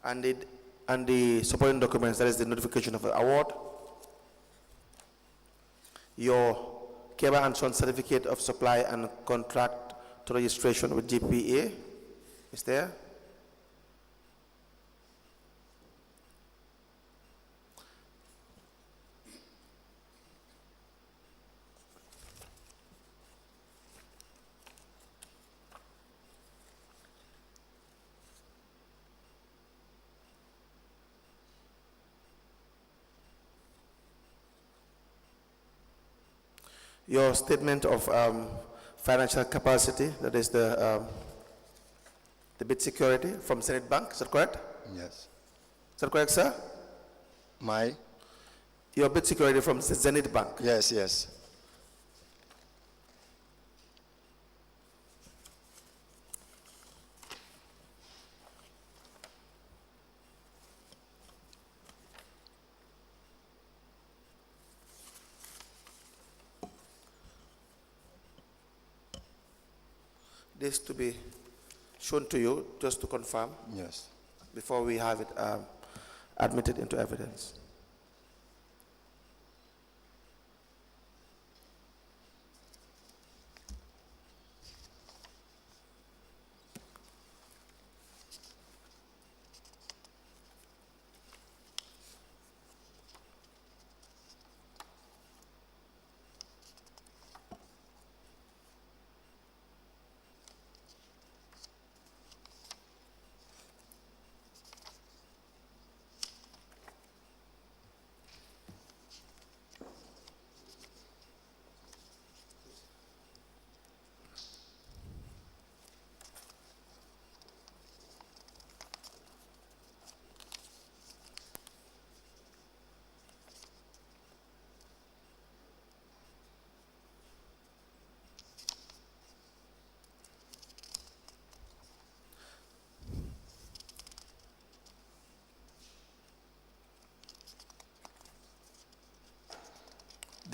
And the supporting documents, that is the notification of the award, your Kebba and Sons certificate of supply and contract to registration with GPA is there. Your statement of financial capacity, that is the bid security from Zenith Bank, is that correct? Yes. Is that correct, sir? Your bid security from Zenith Bank? Yes, yes. This to be shown to you, just to confirm. Yes. Before we have it admitted into evidence.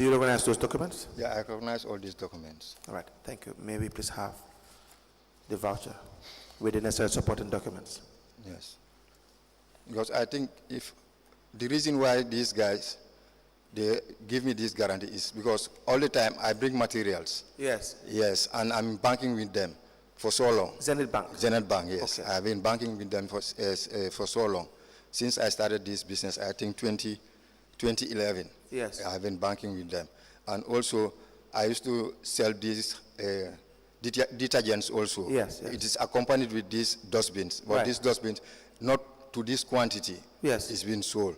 Do you recognize those documents? Yeah, I recognize all these documents. All right, thank you. May we please have the voucher with the necessary supporting documents? Yes. Because I think if the reason why these guys, they give me this guarantee is because all the time I bring materials. Yes. Yes, and I'm banking with them for so long. Zenith Bank? Zenith Bank, yes. Okay. I've been banking with them for so long. Since I started this business, I think 2011. Yes. I've been banking with them. And also, I used to sell these detergents also. Yes, yes. It is accompanied with these dustbins. But Right. these dustbins, not to this quantity, Yes. is being sold.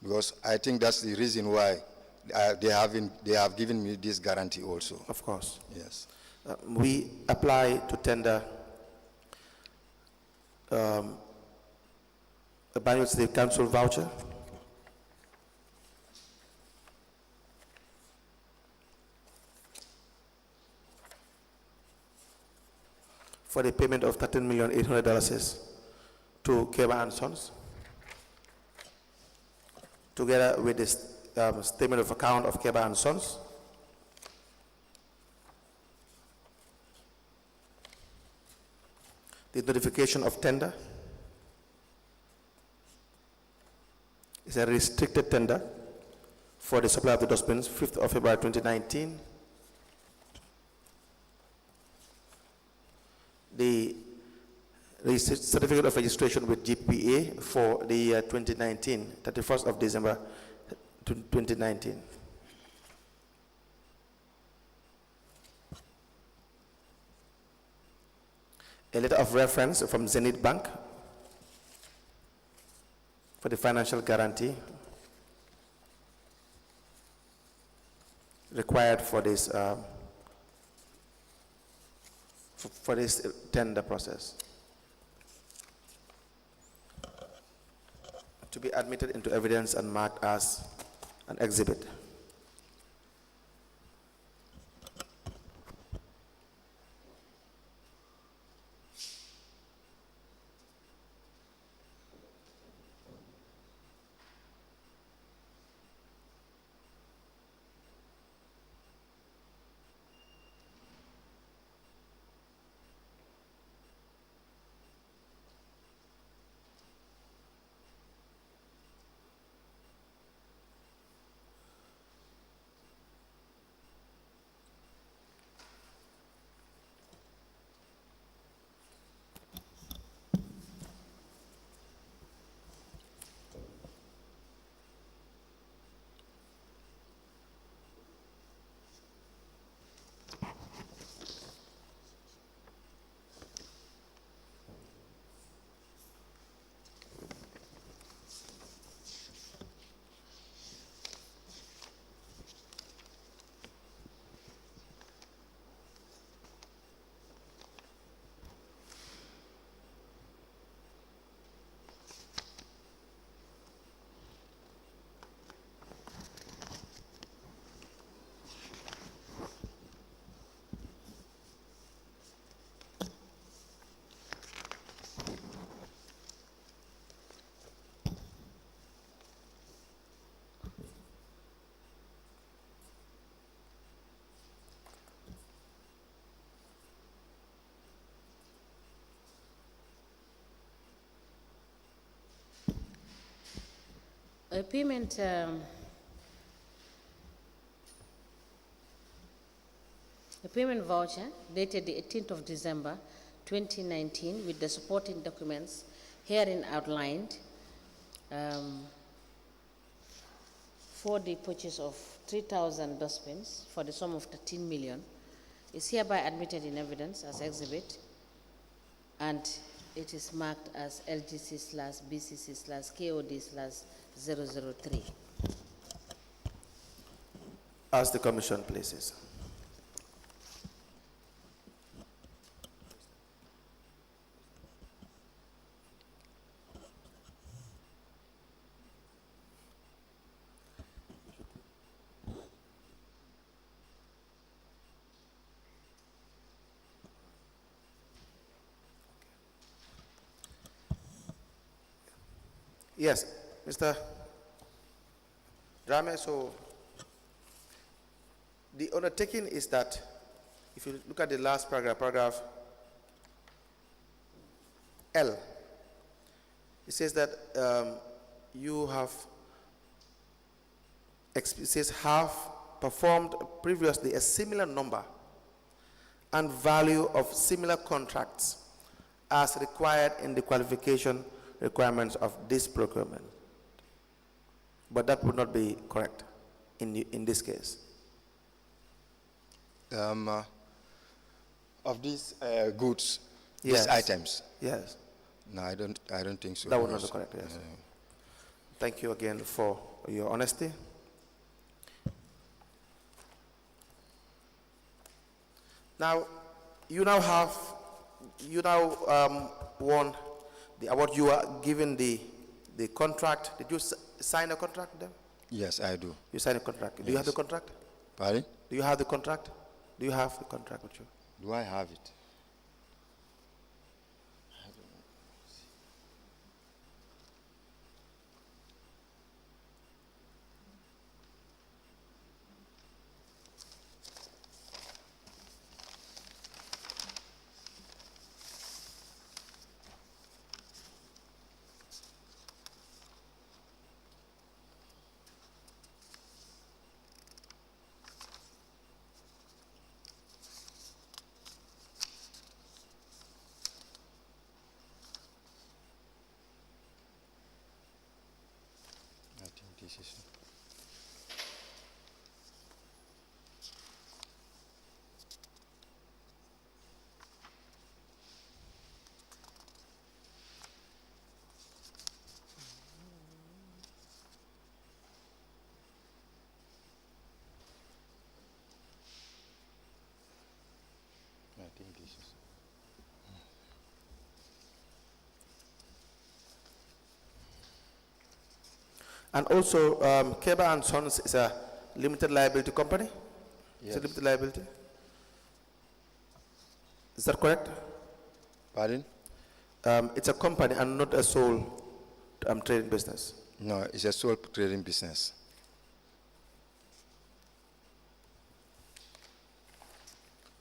Because I think that's the reason why they have given me this guarantee also. Of course. Yes. We apply to tender a Banjul City Council voucher for the payment of $13,800,000 to Kebba and Sons, together with the statement of account of Kebba and Sons, the notification of tender is a restricted tender for the supply of the dustbins, 5th of February 2019. The certificate of registration with GPA for the year 2019, 31st of December 2019. A letter of reference from Zenith Bank for the financial guarantee required for this tender process, to be admitted into evidence and marked as an exhibit. A payment voucher dated the 18th of December 2019 with the supporting documents herein outlined for the purchase of 3,000 dustbins for the sum of 13 million is hereby admitted in evidence as exhibit, and it is marked as LGC/BCC/KOD/003. Ask the commission, please. Yes, Mr. Drammeh, so The undertaking is that, if you look at the last paragraph, paragraph L, it says that you have, it says, have performed previously a similar number and value of similar contracts as required in the qualification requirements of this procurement. But that would not be correct in this case. Of these goods, Yes. these items. Yes. No, I don't think so. That would not be correct, yes. Thank you again for your honesty. Now, you now won the award. You are given the contract. Did you sign a contract with them? Yes, I do. You signed a contract. Do you have the contract? Pardon? Do you have the contract? Do you have the contract with you? Do I have it? I think this is. I think this is. And also, Kebba and Sons is a limited liability company? Yes. It's a limited liability? Is that correct? Pardon? It's a company and not a sole trading business. No, it's a sole trading business.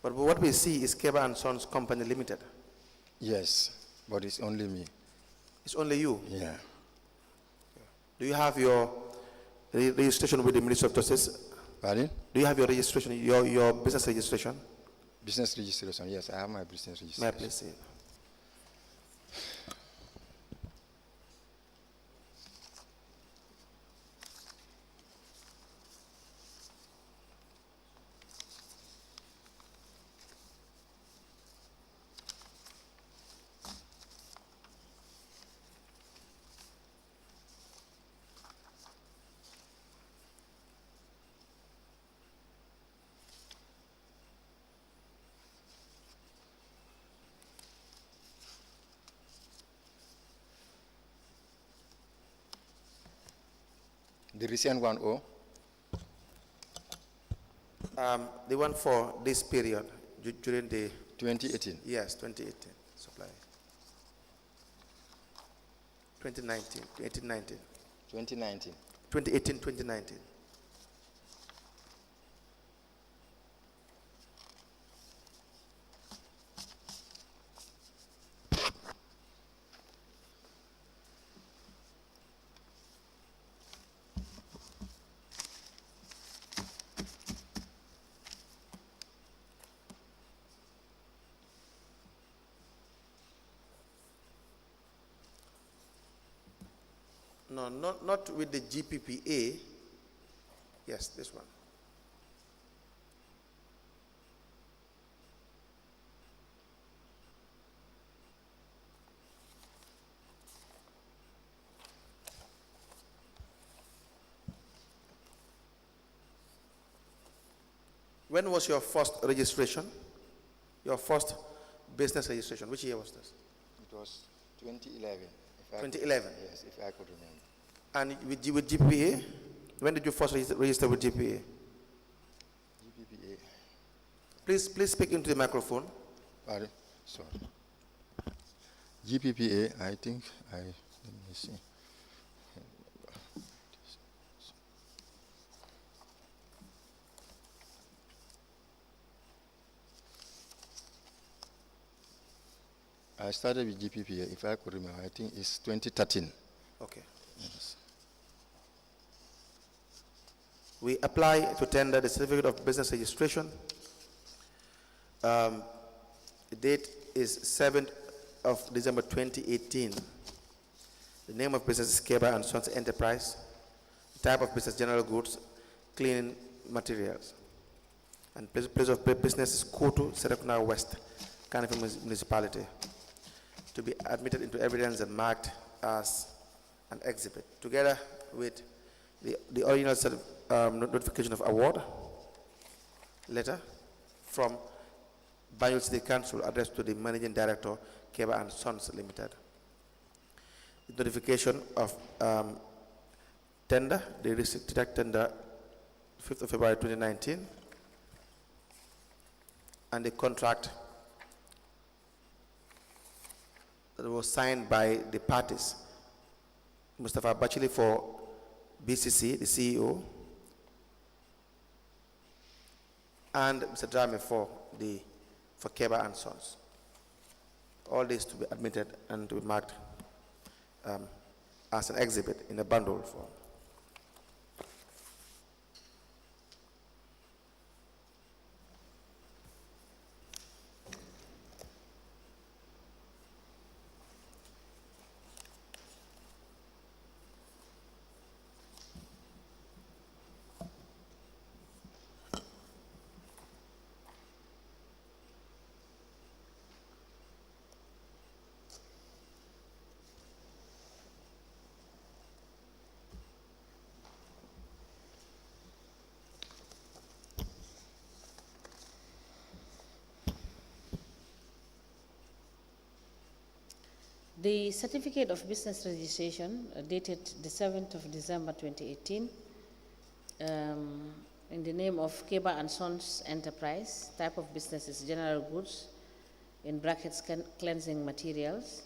But what we see is Kebba and Sons Company Limited. Yes, but it's only me. It's only you. Yeah. Do you have your registration with the Ministry of Justice? Pardon? Do you have your registration, your business registration? Business registration, yes, I have my business registration. May I please see it? The recent one, oh? The one for this period, during the... 2018. Yes, 2018 supply. 2019, 2019. 2019. 2018, 2019. No, not with the GPPA. Yes, this one. When was your first registration? Your first business registration? Which year was this? It was 2011. 2011? Yes, if I could remember. And with GPPA? When did you first register with GPPA? GPPA. Please speak into the microphone. Pardon? Sorry. GPPA, I think, let me see. I started with GPPA, if I could remember. I think it's 2013. Okay. Yes. We apply to tender the certificate of business registration. The date is 7th of December 2018. The name of business is Kebba and Sons Enterprise. The type of business, general goods, cleaning materials. And place of business is Kotu, Serekunda West, Kanifing Municipality. To be admitted into evidence and marked as an exhibit, together with the original notification of award letter from Banjul City Council addressed to the Managing Director, Kebba and Sons Limited. The notification of tender, the restricted tender, 5th of February 2019, and the contract that was signed by the parties, Mustafa Bachili for B.C.C, the CEO, and Mr. Drammeh for Kebba and Sons. All this to be admitted and to be marked as an exhibit in a bundle form. The certificate of business registration dated the 7th of December 2018 in the name of Kebba and Sons Enterprise. Type of business is general goods, in brackets cleansing materials.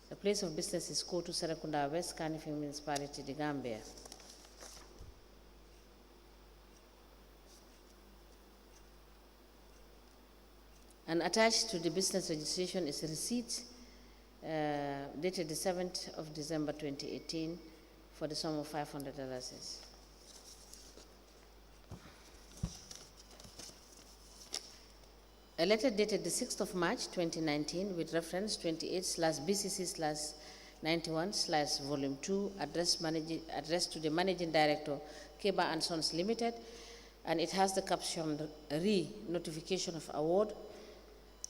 The place of business is Kotu, Serekunda West, Kanifing Municipality, the Gambia. And attached to the business registration is a receipt dated the 7th of December 2018 for the sum of $500. A letter dated the 6th of March 2019 with reference 28/BCC/91/Volume 2 addressed to the Managing Director, Kebba and Sons Limited, and it has the caption re-notification of award,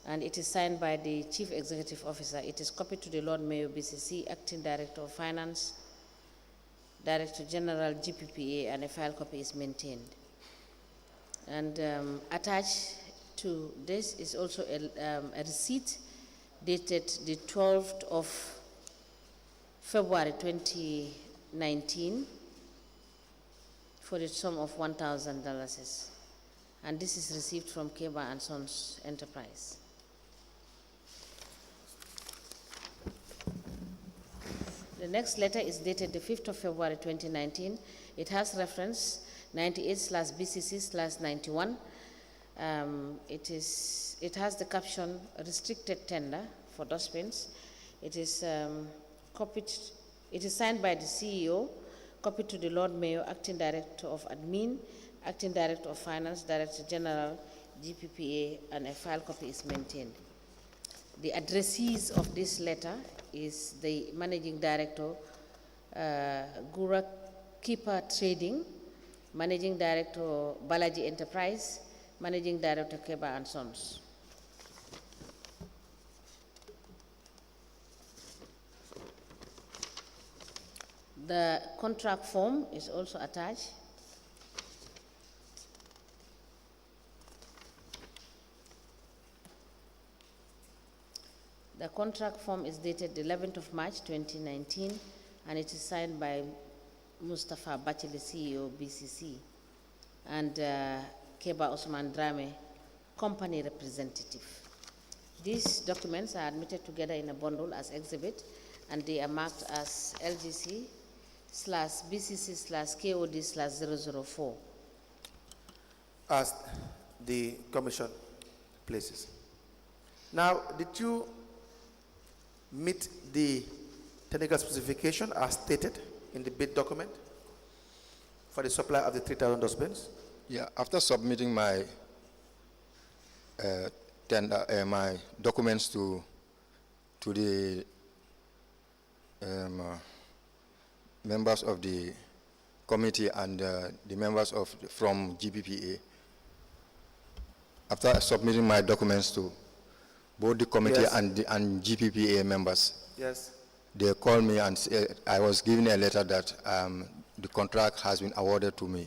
and it is signed by the Chief Executive Officer. It is copied to the Lord Mayor, B.C.C, Acting Director of Finance, Director General, GPPA, and a file copy is maintained. And attached to this is also a receipt dated the 12th of February 2019 for the sum of $1,000. And this is received from Kebba and Sons Enterprise. The next letter is dated the 5th of February 2019. It has reference 98/BCC/91. It has the caption restricted tender for dustbins. It is signed by the CEO, copied to the Lord Mayor, Acting Director of Admin, Acting Director of Finance, Director General, GPPA, and a file copy is maintained. The addressees of this letter is the Managing Director, Gura Keeper Trading, Managing Director, Balaji Enterprise, Managing Director, Kebba and Sons. The contract form is also attached. The contract form is dated the 11th of March 2019, and it is signed by Mustafa Bachili, CEO, B.C.C, and Kebba Ousman Drammeh, company representative. These documents are admitted together in a bundle as exhibit, and they are marked as LGC/BCC/KOD/004. As the Commission places. Now, did you meet the technical specification as stated in the bid document for the supply of the 3,000 dustbins? Yeah, after submitting my my documents to the members of the committee and the members from GPPA, after submitting my documents to both the committee Yes. and GPPA members, Yes. they called me and said, I was given a letter that the contract has been awarded to me.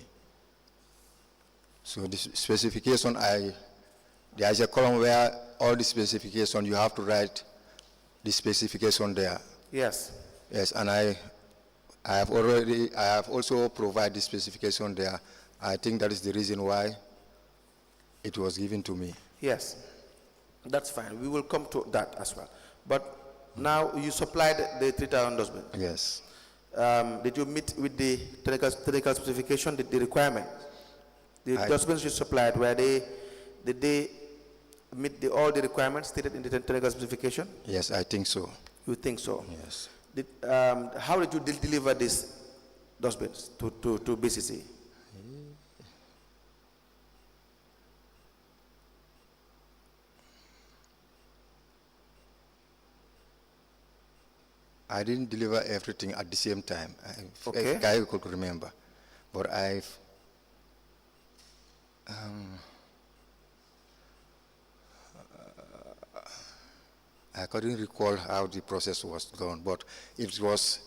So the specification, there is a column where all the specification, you have to write the specification there. Yes. Yes, and I have also provided the specification there. I think that is the reason why it was given to me. Yes. That's fine. We will come to that as well. But now you supplied the 3,000 dustbins. Yes. Did you meet with the technical specification, the requirement? The dustbins you supplied, did they meet all the requirements stated in the technical specification? Yes, I think so. You think so? Yes. How did you deliver these dustbins to B.C.C? I didn't deliver everything at the same time. Okay. If I could remember. But I couldn't recall how the process was done, but it was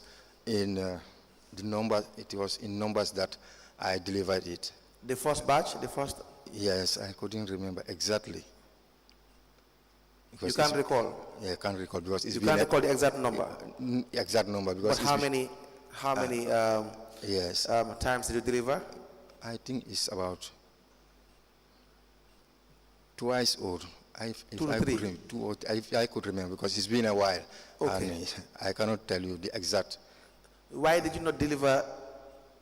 in the number. It was in numbers that I delivered it. The first batch, the first. Yes, I couldn't remember exactly. You can't recall. Yeah, I can't recall because it's You been can't recall the exact number. Exact number because. But how many yes. times did you deliver? I think it's about twice or if I could remember, because it's been a while. Okay. And I cannot tell you the exact. Why did you not deliver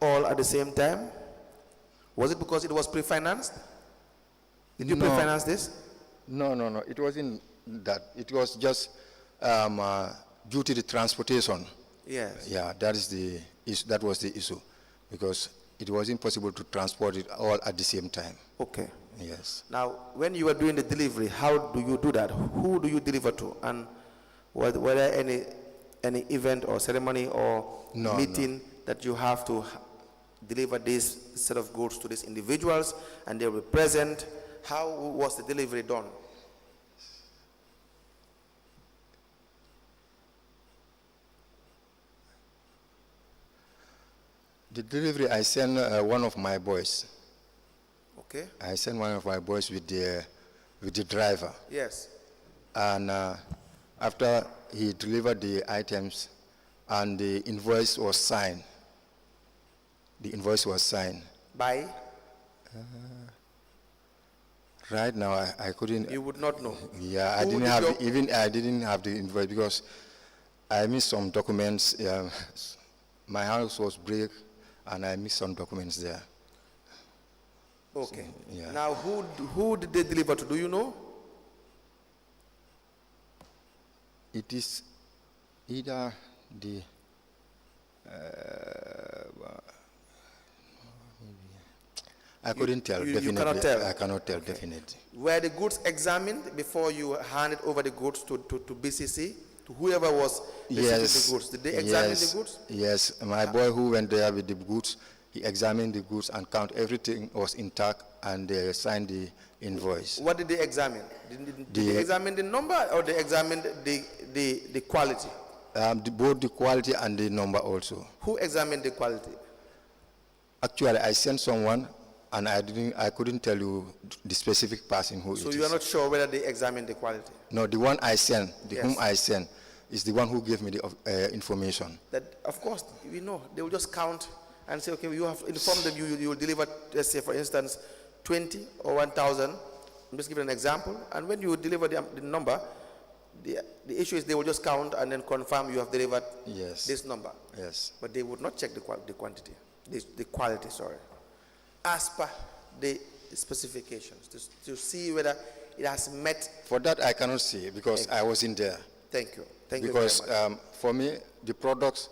all at the same time? Was it because it was pre-financed? Did you pre-finance this? No. It wasn't that. It was just due to the transportation. Yes. Yeah, that was the issue, because it was impossible to transport it all at the same time. Okay. Yes. Now, when you were doing the delivery, how do you do that? Who do you deliver to? And were there any event or ceremony or meeting that you have to deliver this set of goods to these individuals and they will be present? How was the delivery done? The delivery, I sent one of my boys. Okay. I sent one of my boys with the driver. Yes. And after he delivered the items and the invoice was signed. The invoice was signed. By? Right now, I couldn't. You would not know. Yeah, I didn't have the invoice because I missed some documents. My house was break, and I missed some documents there. Okay. So, yeah. Now, who did they deliver to? Do you know? It is either the. I couldn't tell definitely. You cannot tell? I cannot tell definitely. Were the goods examined before you handed over the goods to B.C.C., to whoever was receiving the goods? Did they examine the goods? Yes, my boy who went there with the goods, he examined the goods and count everything was intact, and they signed the invoice. What did they examine? Did they examine the number, or they examined the quality? Both the quality and the number also. Who examined the quality? Actually, I sent someone, and I couldn't tell you the specific person who it is. So you are not sure whether they examined the quality? No, the one I sent, Yes. whom I sent, is the one who gave me the information. That, of course, we know. They will just count and say, okay, you have informed them you will deliver, let's say, for instance, 20 or 1,000. I'm just giving an example. And when you deliver the number, the issue is they will just count and then confirm you have delivered this number. Yes. But they would not check the quantity, the quality, sorry, as per the specifications, to see whether it has met. For that, I cannot say because I wasn't there. Thank you. Thank because you very much. for me, the products,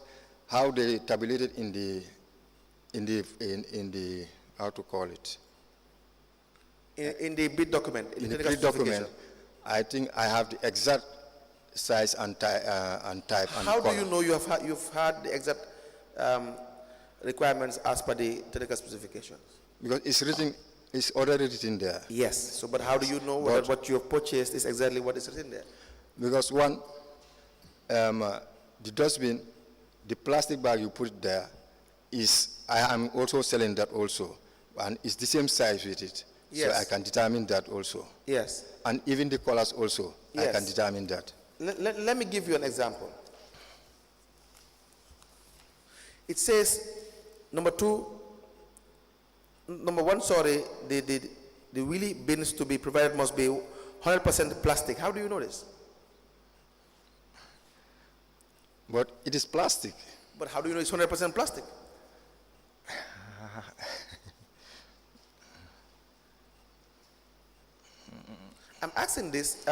how they tabulated in the how to call it, In the bid document, in the technical bid document, specification. I think I have the exact size and type and How do color. you know you've had the exact requirements as per the technical specifications? Because it's already written there. Yes. So, but how do you know that what you have purchased is exactly what is written there? Because one, the dustbin, the plastic bag you put there is, I am also selling that also. And it's the same size with it. Yes. So I can determine that also. Yes. And even the colors also, I can Yes. determine that. Let me give you an example. It says, number one, sorry, the wheelie bins to be provided must be 100% plastic. How do you know this? But it is plastic. But how do you know it's 100% plastic? I'm asking this,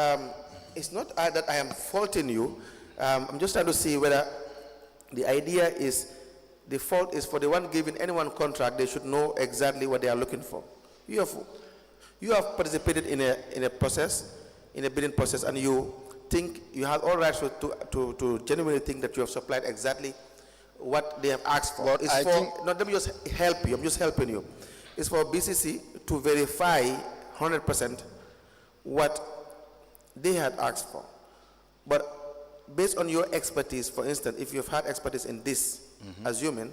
it's not that I am faulting you. I'm just trying to see whether the idea is, the fault is for the one giving anyone contract, they should know exactly what they are looking for. You have participated in a process, in a bidding process, and you think you have all rights to genuinely think that you have supplied exactly what they have asked for. But It's I for, think, let me just help you, I'm just helping you. It's for B.C.C to verify 100% what they had asked for. But based on your expertise, for instance, if you've had expertise in this, assuming,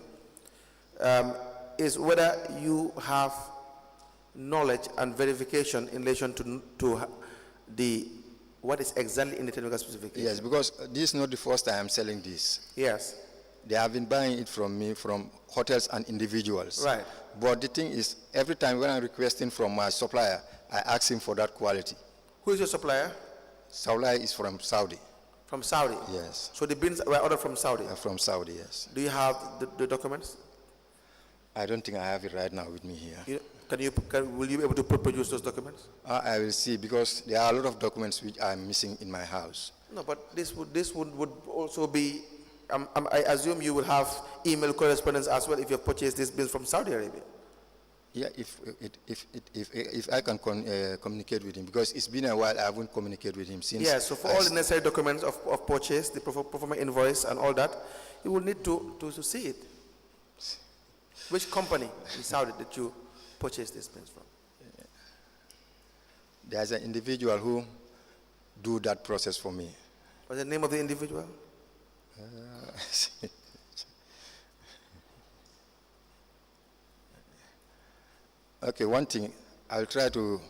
is whether you have knowledge and verification in relation to the what is exactly in the technical specification. yes, because this is not the first time I'm selling this. Yes. They have been buying it from me, from hotels and individuals. Right. But the thing is, every time when I'm requesting from my supplier, I ask him for that quality. Who is your supplier? Supplier is from Saudi. From Saudi? Yes. So the bins were ordered from Saudi? From Saudi, yes. Do you have the documents? I don't think I have it right now with me here. Will you be able to produce those documents? I will see, because there are a lot of documents which I'm missing in my house. No, but this would also be, I assume you will have email correspondence as well if you have purchased these bins from Saudi Arabia. Yeah, if I can communicate with him, because it's been a while I haven't communicated with him since. Yeah, so for all the necessary documents of purchase, the performer invoice and all that, you will need to see it. Which company in Saudi did you purchase these bins from? There's an individual who do that process for me. What's the name of the individual? Okay, one thing, I'll try to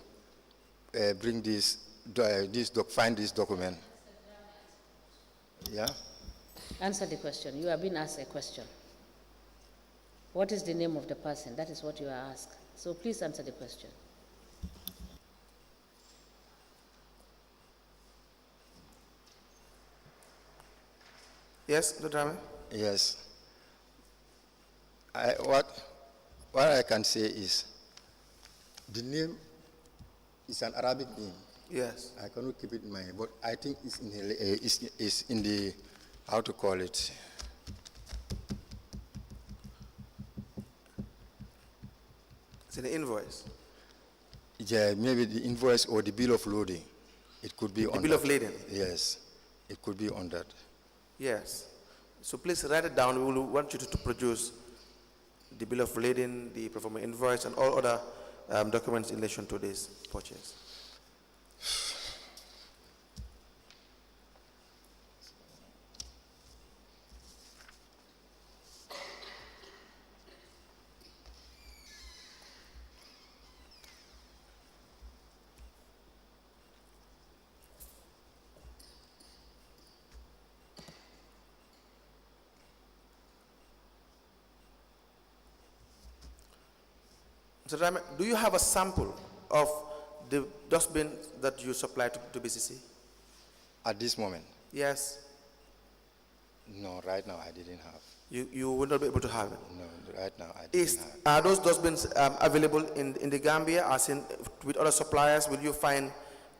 bring find this document. Yeah? Answer the question. You have been asked a question. What is the name of the person? That is what you are asked. So please answer the question. Yes, Dr. Drammeh? Yes. What I can say is, the name is an Arabic name. Yes. I cannot keep it in my head, but I think it's in the, how to call it? It's in the invoice. Yeah, maybe the invoice or the bill of loading. It could be on The bill of lading? Yes, it could be on that. Yes. So please write it down. We will want you to produce the bill of lading, the performer invoice, and all other documents in relation to this purchase. So, Drammeh, do you have a sample of the dustbin that you supply to B.C.C? At this moment? Yes. No, right now I didn't have. You will not be able to have it? No, right now I didn't have. Are those dustbins available in the Gambia, as in with other suppliers? Will you find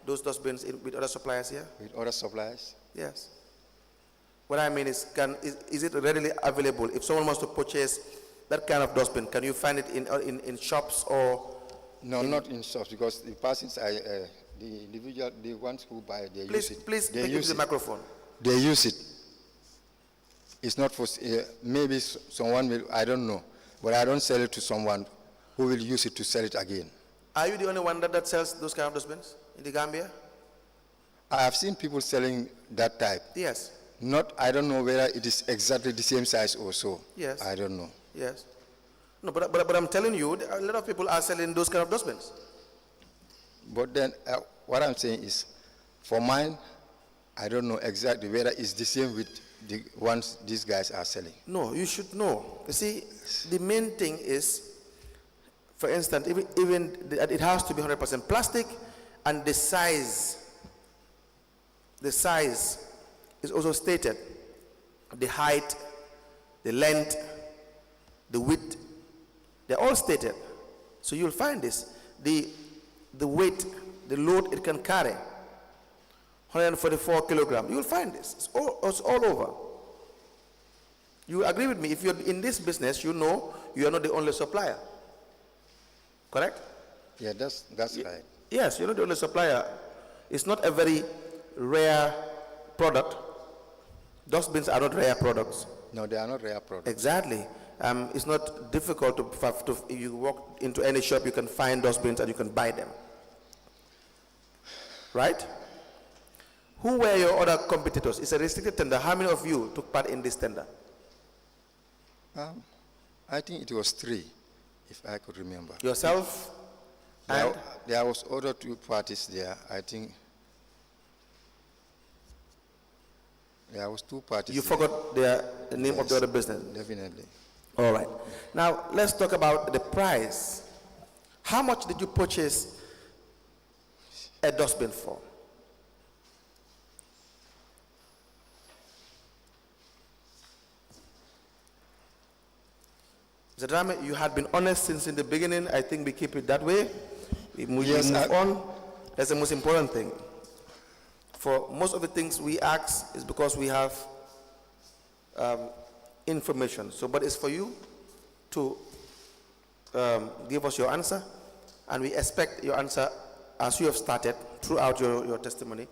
those dustbins with other suppliers here? With other suppliers? Yes. What I mean is, is it readily available? If someone wants to purchase that kind of dustbin, can you find it in shops or? No, not in shops, because the persons, the individual, the ones who buy, they use it. Please they use the microphone. They use it. It's not for, maybe someone will, I don't know, but I don't sell it to someone who will use it to sell it again. Are you the only one that sells those kind of dustbins in the Gambia? I have seen people selling that type. Yes. Not, I don't know whether it is exactly the same size or so. Yes. I don't know. Yes. No, but I'm telling you, a lot of people are selling those kind of dustbins. But then, what I'm saying is, for mine, I don't know exactly whether it's the same with the ones these guys are selling. No, you should know. You see, the main thing is, for instance, even it has to be 100% plastic, and the size is also stated. The height, the length, the width, they're all stated. So you'll find this. The weight, the load it can carry, 144 kilograms. You'll find this. It's all over. You agree with me? If you're in this business, you know you are not the only supplier. Correct? Yeah, that's right. Yes, you're not the only supplier. It's not a very rare product. Dustbins are not rare products. No, they are not rare products. Exactly. It's not difficult to if you walk into any shop, you can find dustbins and you can buy them. Right? Who were your other competitors? It's a restricted tender. How many of you took part in this tender? I think it was 3, if I could remember. Yourself? And? There was other 2 parties there. I think there was 2 parties. You forgot the name of the other business? Definitely. All right. Now, let's talk about the price. How much did you purchase a dustbin for? Mr. Drammeh, you had been honest since in the beginning. I think we keep it that way. We move on. That's the most important thing. For most of the things we ask is because we have information. So, but it's for you to give us your answer, and we expect your answer, as you have started throughout your testimony,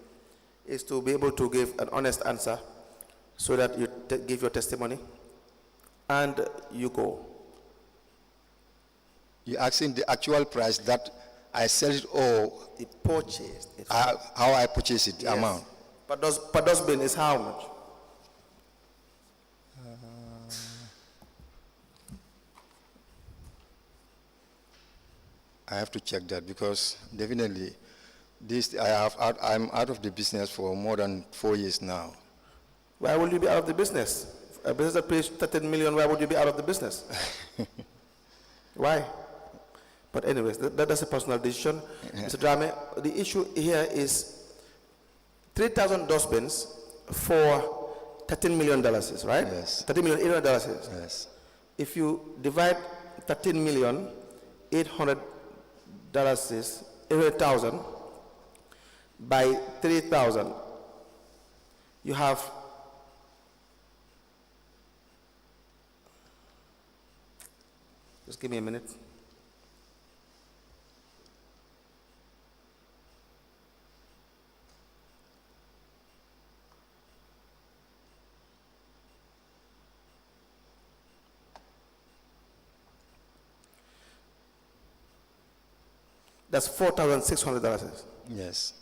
is to be able to give an honest answer so that you give your testimony and you go. You're asking the actual price that I sell it or purchased it. How I purchase it, Yes. amount. Per dustbin is how much? I have to check that, because definitely I'm out of the business for more than 4 years now. Why would you be out of the business? A business that pays 13 million, why would you be out of the business? Why? But anyways, that's a personal decision. Mr. Drammeh, the issue here is 3,000 dustbins for $13 million, right? Yes. $13,800,000. Yes. If you divide 13,800,000 by 3,000, you have just give me a minute. That's $4,600. Yes.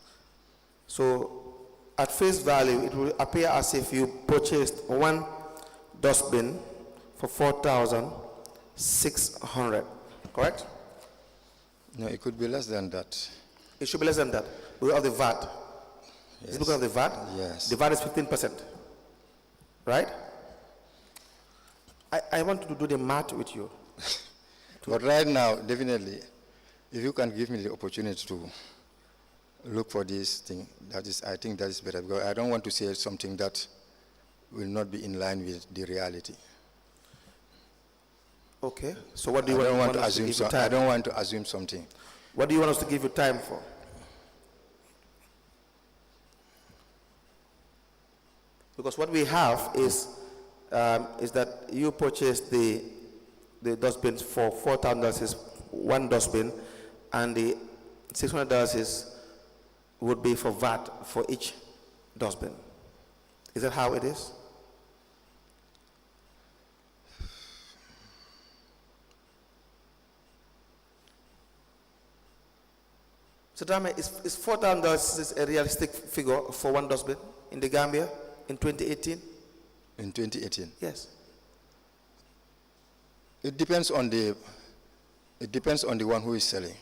So at face value, it will appear as if you purchased one dustbin for $4,600, correct? No, it could be less than that. It should be less than that. Because of the VAT. Yes. Is it because of the VAT? Yes. The VAT is 15%, right? I want to do the math with you. But right now, definitely, if you can give me the opportunity to look for this thing, I think that is better, because I don't want to say something that will not be in line with the reality. Okay. So what do you want us to give you time? I don't want to assume something. What do you want us to give you time for? Because what we have is that you purchased the dustbins for $4,000 is one dustbin, and the $600 would be for VAT for each dustbin. Is that how it is? So Drammeh, is $4,000 a realistic figure for one dustbin in the Gambia in 2018? In 2018? Yes. It depends on the one who is selling.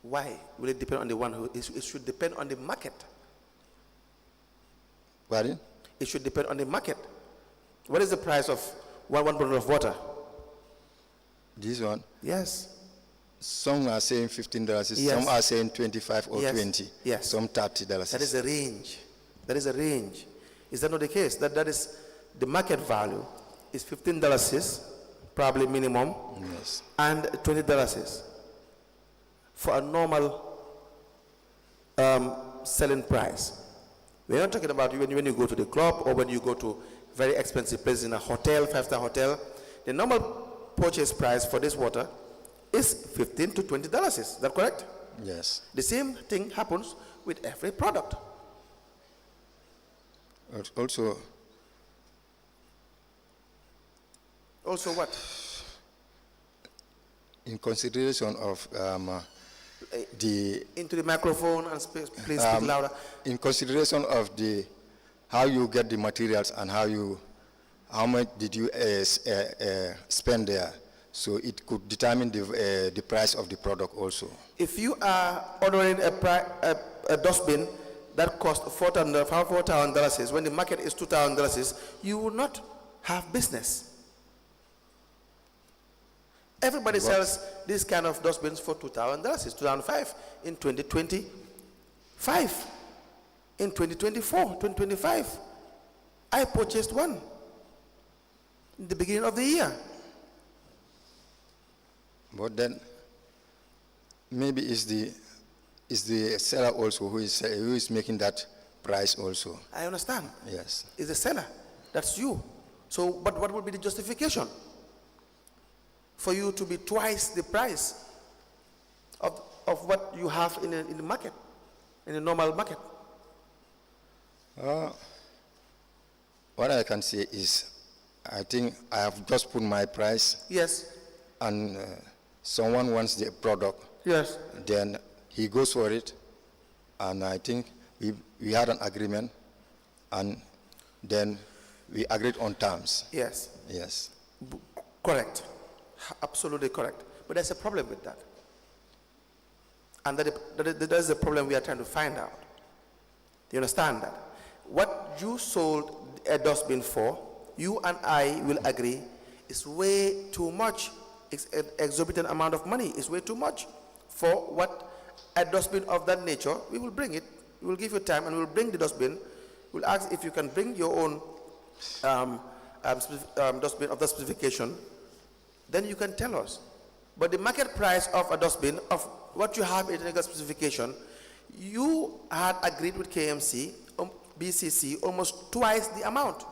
Why will it depend on the one who is? It should depend on the market. Pardon? It should depend on the market. What is the price of one bottle of water? This one? Yes. Some are saying $15, Yes. some are saying 25 or Yes. 20, Yes. some $30. That is a range. That is a range. Is that not the case? That is the market value is $15 probably minimum, Yes. and $20 for a normal selling price. We're not talking about when you go to the club or when you go to very expensive places in a hotel, 5-star hotel. The normal purchase price for this water is $15 to $20. Is that correct? Yes. The same thing happens with every product. Also, what? in consideration of Into the microphone and please speak louder. in consideration of how you get the materials and how much did you spend there, so it could determine the price of the product also. If you are ordering a dustbin that costs $4,000 when the market is $2,000, you will not have business. Everybody sells this kind of dustbins for $2,000. It's $2,005 in 2025. In 2024, 2025, I purchased one in the beginning of the year. But then maybe it's the seller also who is making that price also. I understand. Yes. It's the seller. That's you. So, but what would be the justification for you to be twice the price of what you have in the market, in the normal market? What I can say is, I think I have just put my price. Yes. And someone wants the product. Yes. Then he goes for it, and I think we had an agreement, and then we agreed on terms. Yes. Yes. Correct. Absolutely correct. But there's a problem with that. And that is the problem we are trying to find out. Do you understand that? What you sold a dustbin for, you and I will agree, is way too much. It's an exorbitant amount of money. It's way too much for what a dustbin of that nature. We will bring it. We will give you time and we will bring the dustbin. We'll ask if you can bring your own dustbin of the specification. Then you can tell us. But the market price of a dustbin, of what you have in the specification, you had agreed with KMC, B.C.C, almost twice the amount.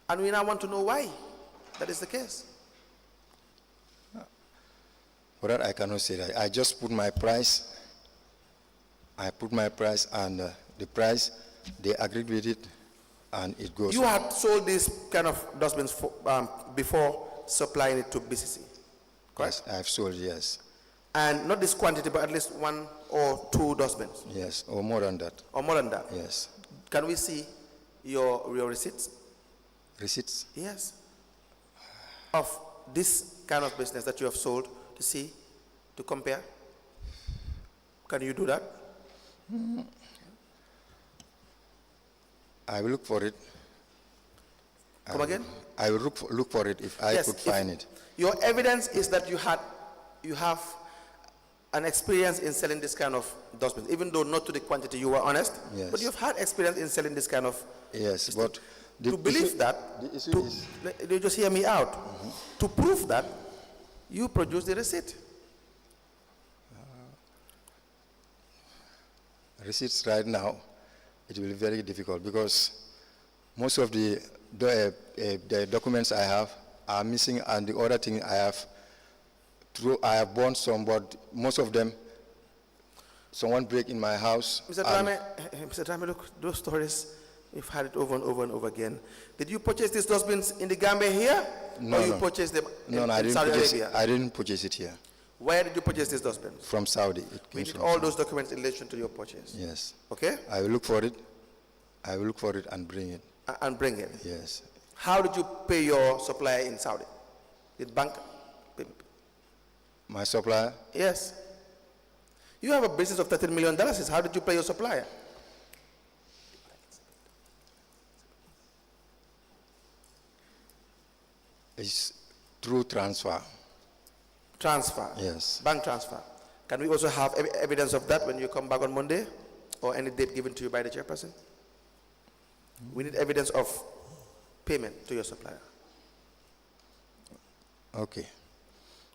And we now want to know why that is the case. For that, I cannot say that. I just put my price. I put my price, and the price, they agreed with it, and it goes. You had sold this kind of dustbins before supplying it to B.C.C, correct? Yes, I've sold, yes. And not this quantity, but at least 1 or 2 dustbins? Yes, or more than that. Or more than that? Yes. Can we see your receipts? Receipts? Yes. Of this kind of business that you have sold, to see, to compare? Can you do that? I will look for it. Come again? I will look for it if I could find it. Your evidence is that you have an experience in selling this kind of dustbins, even though not to the quantity, you were honest. Yes. But you've had experience in selling this kind of. Yes, but to believe that, you just hear me out. To prove that, you produce the receipt. Receipts right now, it will be very difficult because most of the documents I have are missing, and the other thing I have bought some, but most of them, someone break in my house. Mr. Drammeh, look, those stories, we've had it over and over and over again. Did you purchase these dustbins in the Gambia here? No, or you no. purchased them in I didn't Saudi purchase Arabia? I didn't purchase it here. Where did you purchase these dustbins? From Saudi. It We came need from all Saudi. those documents in relation to your purchase. Yes. Okay? I will look for it. I will look for it and bring it. And bring it. Yes. How did you pay your supplier in Saudi? Did bank? My supplier? Yes. You have a business of $13 million. How did you pay your supplier? It's through transfer. Transfer? Yes. Bank transfer. Can we also have evidence of that when you come back on Monday? Or any date given to you by the chairperson? We need evidence of payment to your supplier. Okay.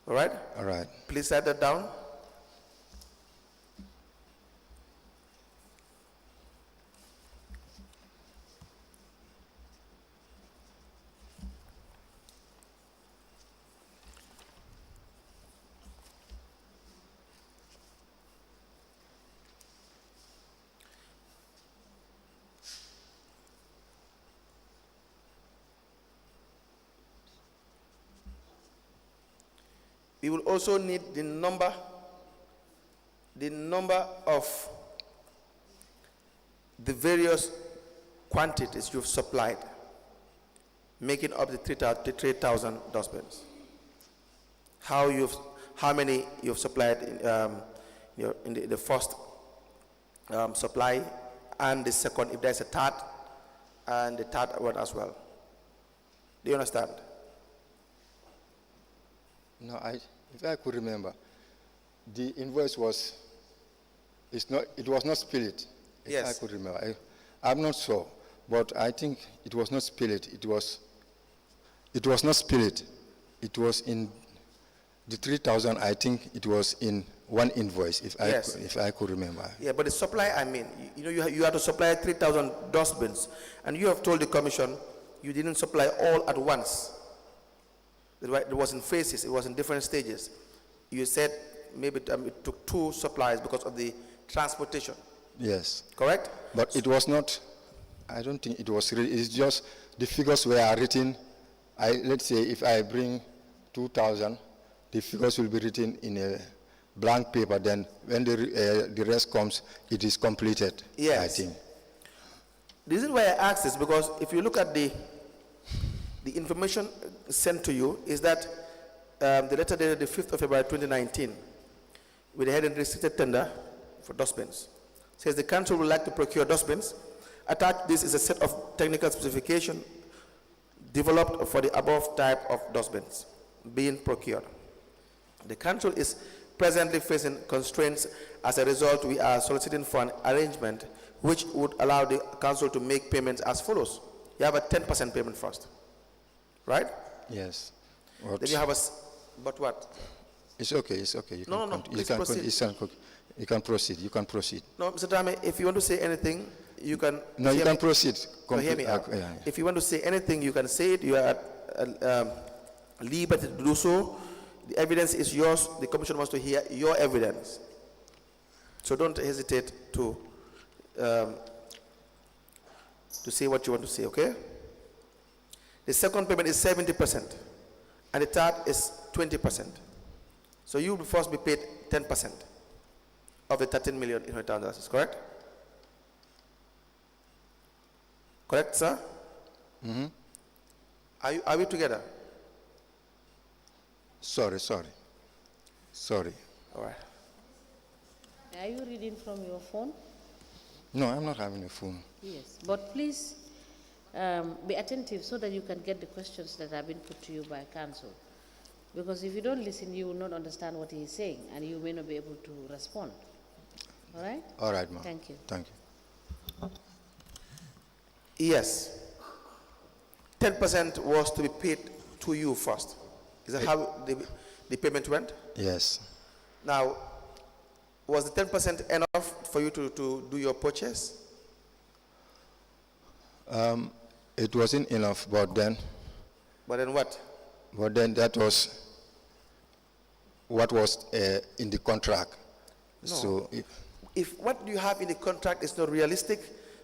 All right? All right. Please write that down. We will also need the number of the various quantities you've supplied, making up the 3,000 dustbins. How many you've supplied in the first supply, and the second, if there's a third, and the third one as well. Do you understand? No, if I could remember, the invoice was, it was not split. If Yes. I could remember. I'm not sure, but I think it was not split. It was not split. It was in the 3,000, I think it was in one invoice, if I could remember. Yeah, but the supply, I mean, you had to supply 3,000 dustbins, and you have told the commission you didn't supply all at once. It was in phases, it was in different stages. You said maybe it took 2 supplies because of the transportation. Yes. Correct? But it was not, I don't think it was really, it's just the figures were written. Let's say if I bring 2,000, the figures will be written in a blank paper, then when the rest comes, it is completed, Yes. I think. The reason why I ask this, because if you look at the information sent to you, is that the letter dated the 5th of February 2019, with the heading restricted tender for dustbins, says the council would like to procure dustbins. Attached, this is a set of technical specification developed for the above type of dustbins being procured. The council is presently facing constraints. As a result, we are soliciting for an arrangement which would allow the council to make payments as follows. You have a 10% payment first, right? Yes. Then you have but what? It's okay, it's okay. You No, can, please proceed. You can proceed, you can proceed. No, Mr. Drammeh, if you want to say anything, you can. No, you can proceed. No, hear me out. Yeah. If you want to say anything, you can say it. You are at liberty to do so. The evidence is yours. The commission wants to hear your evidence. So don't hesitate to say what you want to say, okay? The second payment is 70%, and the third is 20%. So you will first be paid 10% of the 13 million inheritance, correct? Correct, sir? Mm-hmm. Are we together? Sorry. All right. Are you reading from your phone? No, I'm not having a phone. Yes, but please be attentive so that you can get the questions that have been put to you by council. Because if you don't listen, you will not understand what he is saying, and you may not be able to respond. All right? All right, ma'am. Thank you. Thank you. Yes. 10% was to be paid to you first. Is that how the payment went? Yes. Now, was the 10% enough for you to do your purchase? It wasn't enough, but then what? But then that was what was in the contract. No. So if what you have in the contract is not realistic,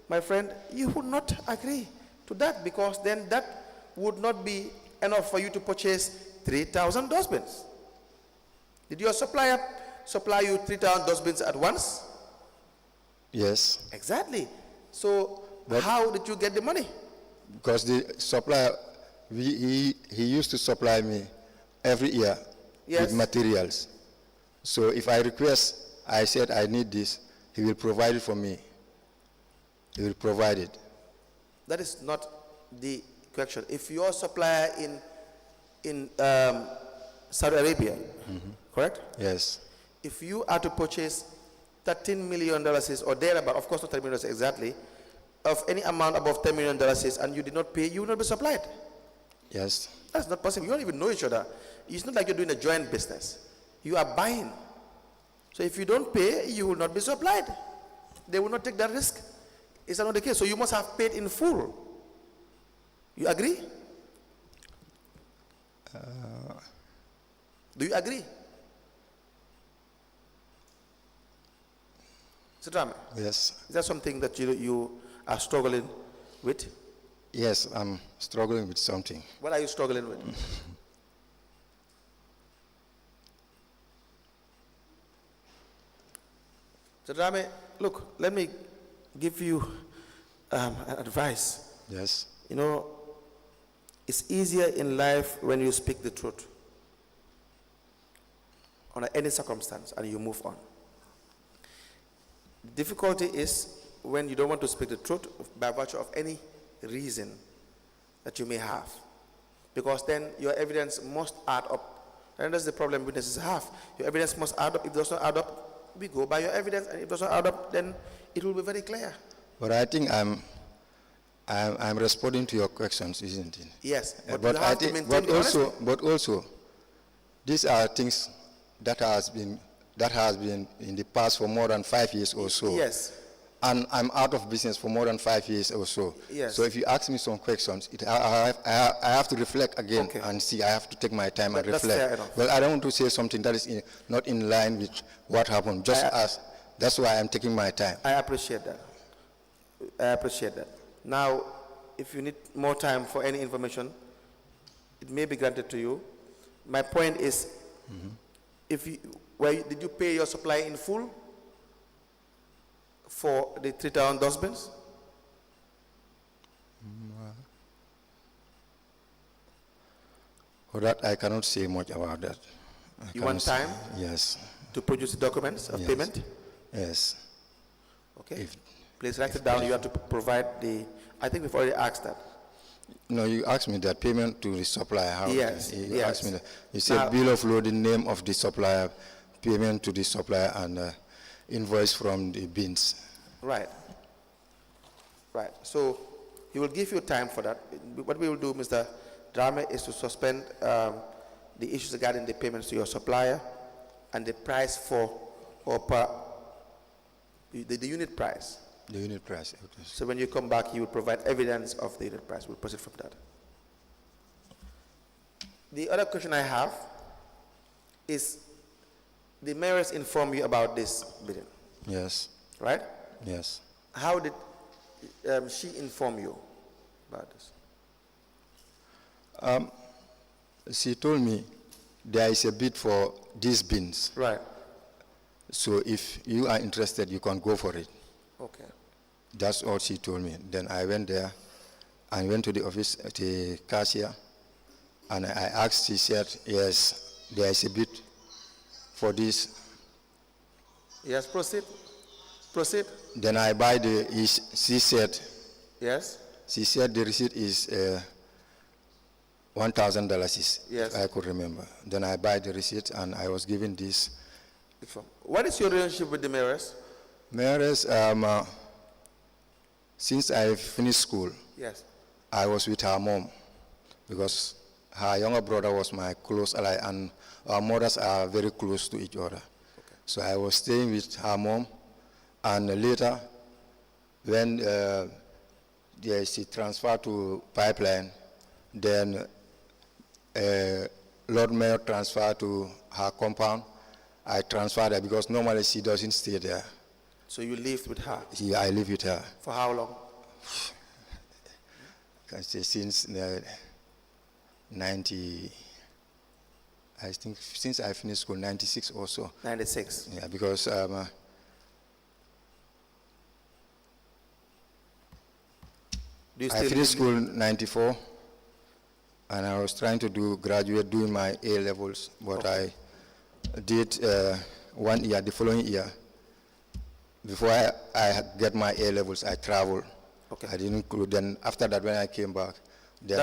my friend, you would not agree to that, because then that would not be enough for you to purchase 3,000 dustbins. Did your supplier supply you 3,000 dustbins at once? yes, Exactly. So But- how did you get the money? because the supplier, he used to supply me every year Yes. with materials. So if I request, I said I need this, he will provide it for me. He will provide it. That is not the question. If your supplier in Saudi Arabia, correct? Yes, If you are to purchase $13 million or thereabout, of course not $13 million exactly, of any amount above $10 million and you did not pay, you will not be supplied. yes, That's not possible. You don't even know each other. It's not like you're doing a joint business. You are buying. So if you don't pay, you will not be supplied. They will not take that risk. Is that not the case? So you must have paid in full. You agree? Do you agree? Mr. Drammeh, yes, is that something that you are struggling with? yes, I'm struggling with something. What are you struggling with? Mr. Drammeh, look, let me give you an advice. Yes, You know, it's easier in life when you speak the truth under any circumstance and you move on. The difficulty is when you don't want to speak the truth by virtue of any reason that you may have, because then your evidence must add up. And that's the problem witnesses have. Your evidence must add up. If it does not add up, we go by your evidence, and if it does not add up, then it will be very clear. but I think I'm responding to your questions, isn't it? Yes, but But you I have to think, maintain the honesty. but also, these are things that has been in the past for more than 5 years or so. Yes. And I'm out of business for more than 5 years or so. Yes. So if you ask me some questions, I have to reflect again Okay. and see. I have to take my time and That's reflect. fair enough. Well, I don't want to say something that is not in line with what happened. That's why I'm taking my time. I appreciate that. I appreciate that. Now, if you need more time for any information, it may be granted to you. My point is, did you pay your supplier in full for the 3,000 dustbins? For that, I cannot say much about that. You want time Yes. to produce the documents of Yes. payment? Yes. Okay. Please write it down. You have to provide I think we've already asked that. No, you asked me that payment to the supplier. How Yes, You yes. asked me that. You said Now- bill of loading, name of the supplier, payment to the supplier, and invoice from the bins. Right. Right. So he will give you time for that. What we will do, Mr. Drammeh, is to suspend the issues regarding the payments to your supplier and the price the unit price. The unit price. Okay. So when you come back, you will provide evidence of the unit price. We'll proceed from that. The other question I have is, the mayoress informed you about this bidding, Yes. right? Yes. How did she inform you about this? She told me there is a bid for these bins. Right. So if you are interested, you can go for it. Okay. That's all she told me. Then I went there. I went to the office, the cashier, and I asked. She said, yes, there is a bid for this. Yes, proceed. Proceed. Then I buy she said, Yes. she said the receipt is $1,000, Yes. if I could remember. Then I buy the receipt, and I was given this. What is your relationship with the mayoress? Mayoress, since I finished school, Yes. I was with her mom, because her younger brother was my close ally, and our mothers are very close to each other. Okay. So I was staying with her mom, and later, when She transferred to pipeline. Then Lord Mayor transferred to her compound. I transferred her because normally she doesn't stay there. So you lived with her? Yeah, I live with her. For how long? Can say since 90, I think since I finished school, 96 or so. 96? Yeah, because I finished school 94, and I was trying to graduate, doing my A levels, but I did 1 year, the following year. Before I get my A levels, I traveled. Okay. I didn't include. Then after that, when I came back, then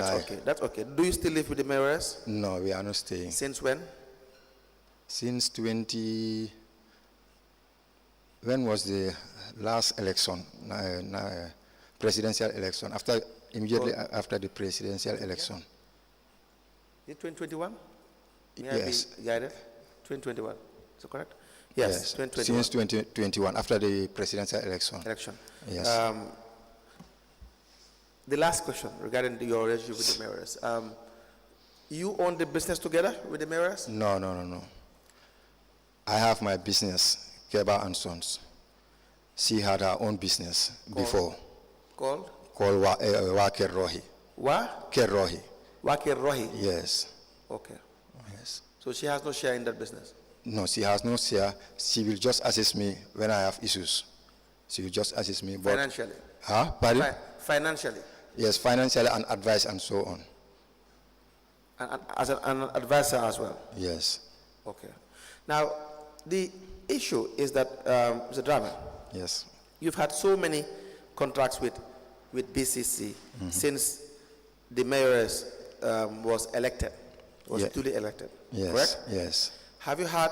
That's okay. Do you still live with the mayoress? No, we are not staying. Since when? Since 20. When was the last election? Presidential election. Immediately after the presidential election. Is it 2021? Yes. 2021. Is that correct? Yes. 2021. Since 2021, after the presidential election. Yes. The last question regarding your relationship with the mayoress. You own the business together with the mayoress? No. I have my business, Kebba and Sons. She had her own business before. Called Wakir Rohi. What? Kerrohi. Wakir Rohi? Yes. Okay. Yes. So she has no share in that business? No, she has no share. She will just assist me when I have issues. She will just assist me. But Financially? Pardon? Financially? Yes, financially and advice and so on. And as an advisor as well? Yes. Okay. Now, the issue is that, Mr. Drammeh. Yes. You've had so many contracts with B.C.C. Since the mayoress was duly elected, yes. Correct? Yes. Have you had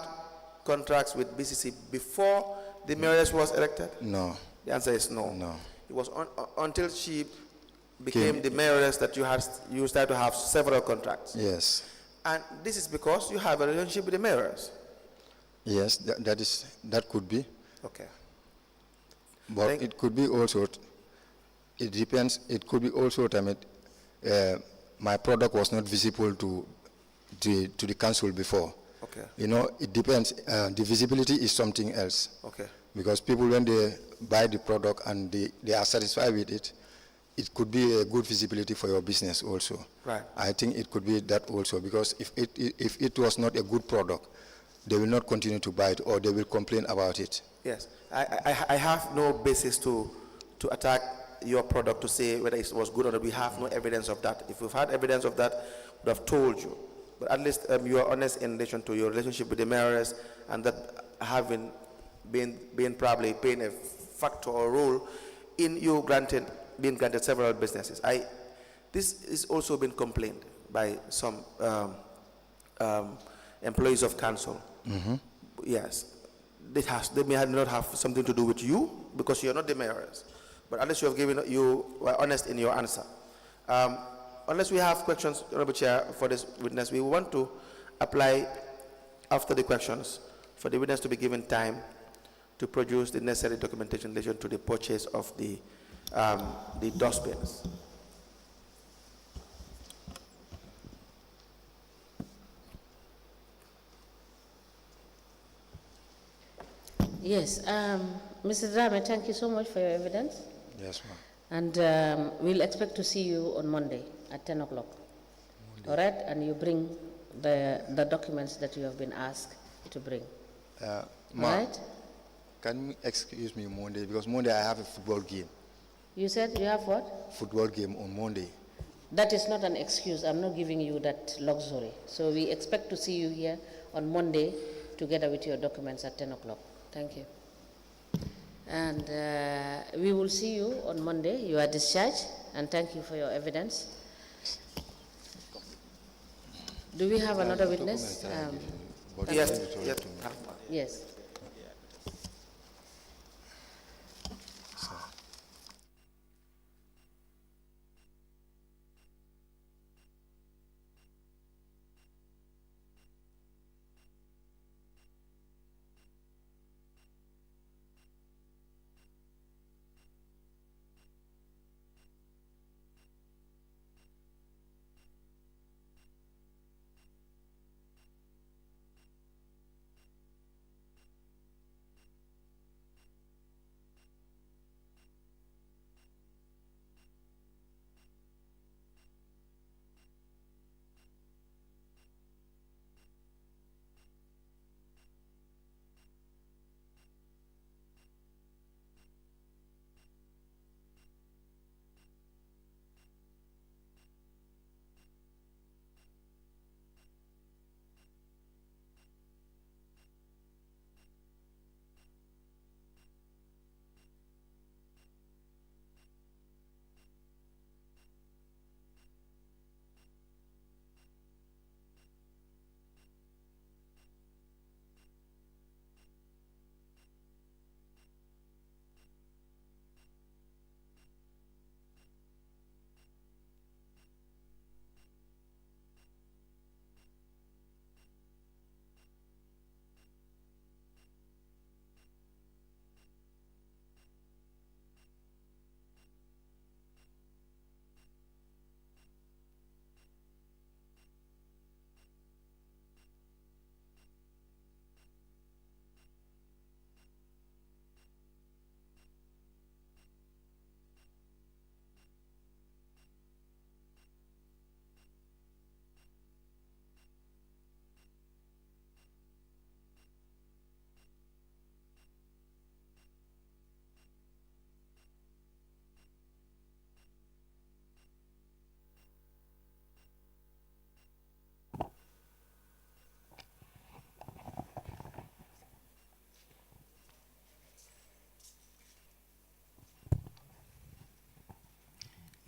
contracts with B.C.C. before the mayoress was elected? No. The answer is no. No. It was until she became the mayoress that you started to have several contracts. Yes. And this is because you have a relationship with the mayoress. Yes, that could be. Okay. But it could be also, it depends, it could be also, my product was not visible to the council before. Okay. You know, it depends, the visibility is something else. Okay. Because people, when they buy the product and they are satisfied with it, it could be a good visibility for your business also. Right. I think it could be that also, because if it was not a good product, they will not continue to buy it, or they will complain about it. Yes, I have no basis to attack your product to say whether it was good or not. We have no evidence of that. If we've had evidence of that, we would have told you. But at least you are honest in relation to your relationship with the mayoress, and that having been probably playing a factor or role in you being granted several businesses. This is also been complained by some employees of council. Yes, they may not have something to do with you because you're not the mayoress. But unless you were honest in your answer. Unless we have questions, Honorable Chair, for this witness, we want to apply after the questions for the witness to be given time to produce the necessary documentation in relation to the purchase of the dustbins. Yes, Mr. Drammeh, thank you so much for your evidence. Yes, ma'am. And we'll expect to see you on Monday at 10 o'clock. All right? And you bring the documents that you have been asked to bring. All right? Can you excuse me Monday? Because Monday I have a football game. You said you have what? Football game on Monday. That is not an excuse. I'm not giving you that luxury. So we expect to see you here on Monday together with your documents at 10 o'clock. Thank you. And we will see you on Monday. You are discharged, and thank you for your evidence. Do we have another witness? Yes. Yes.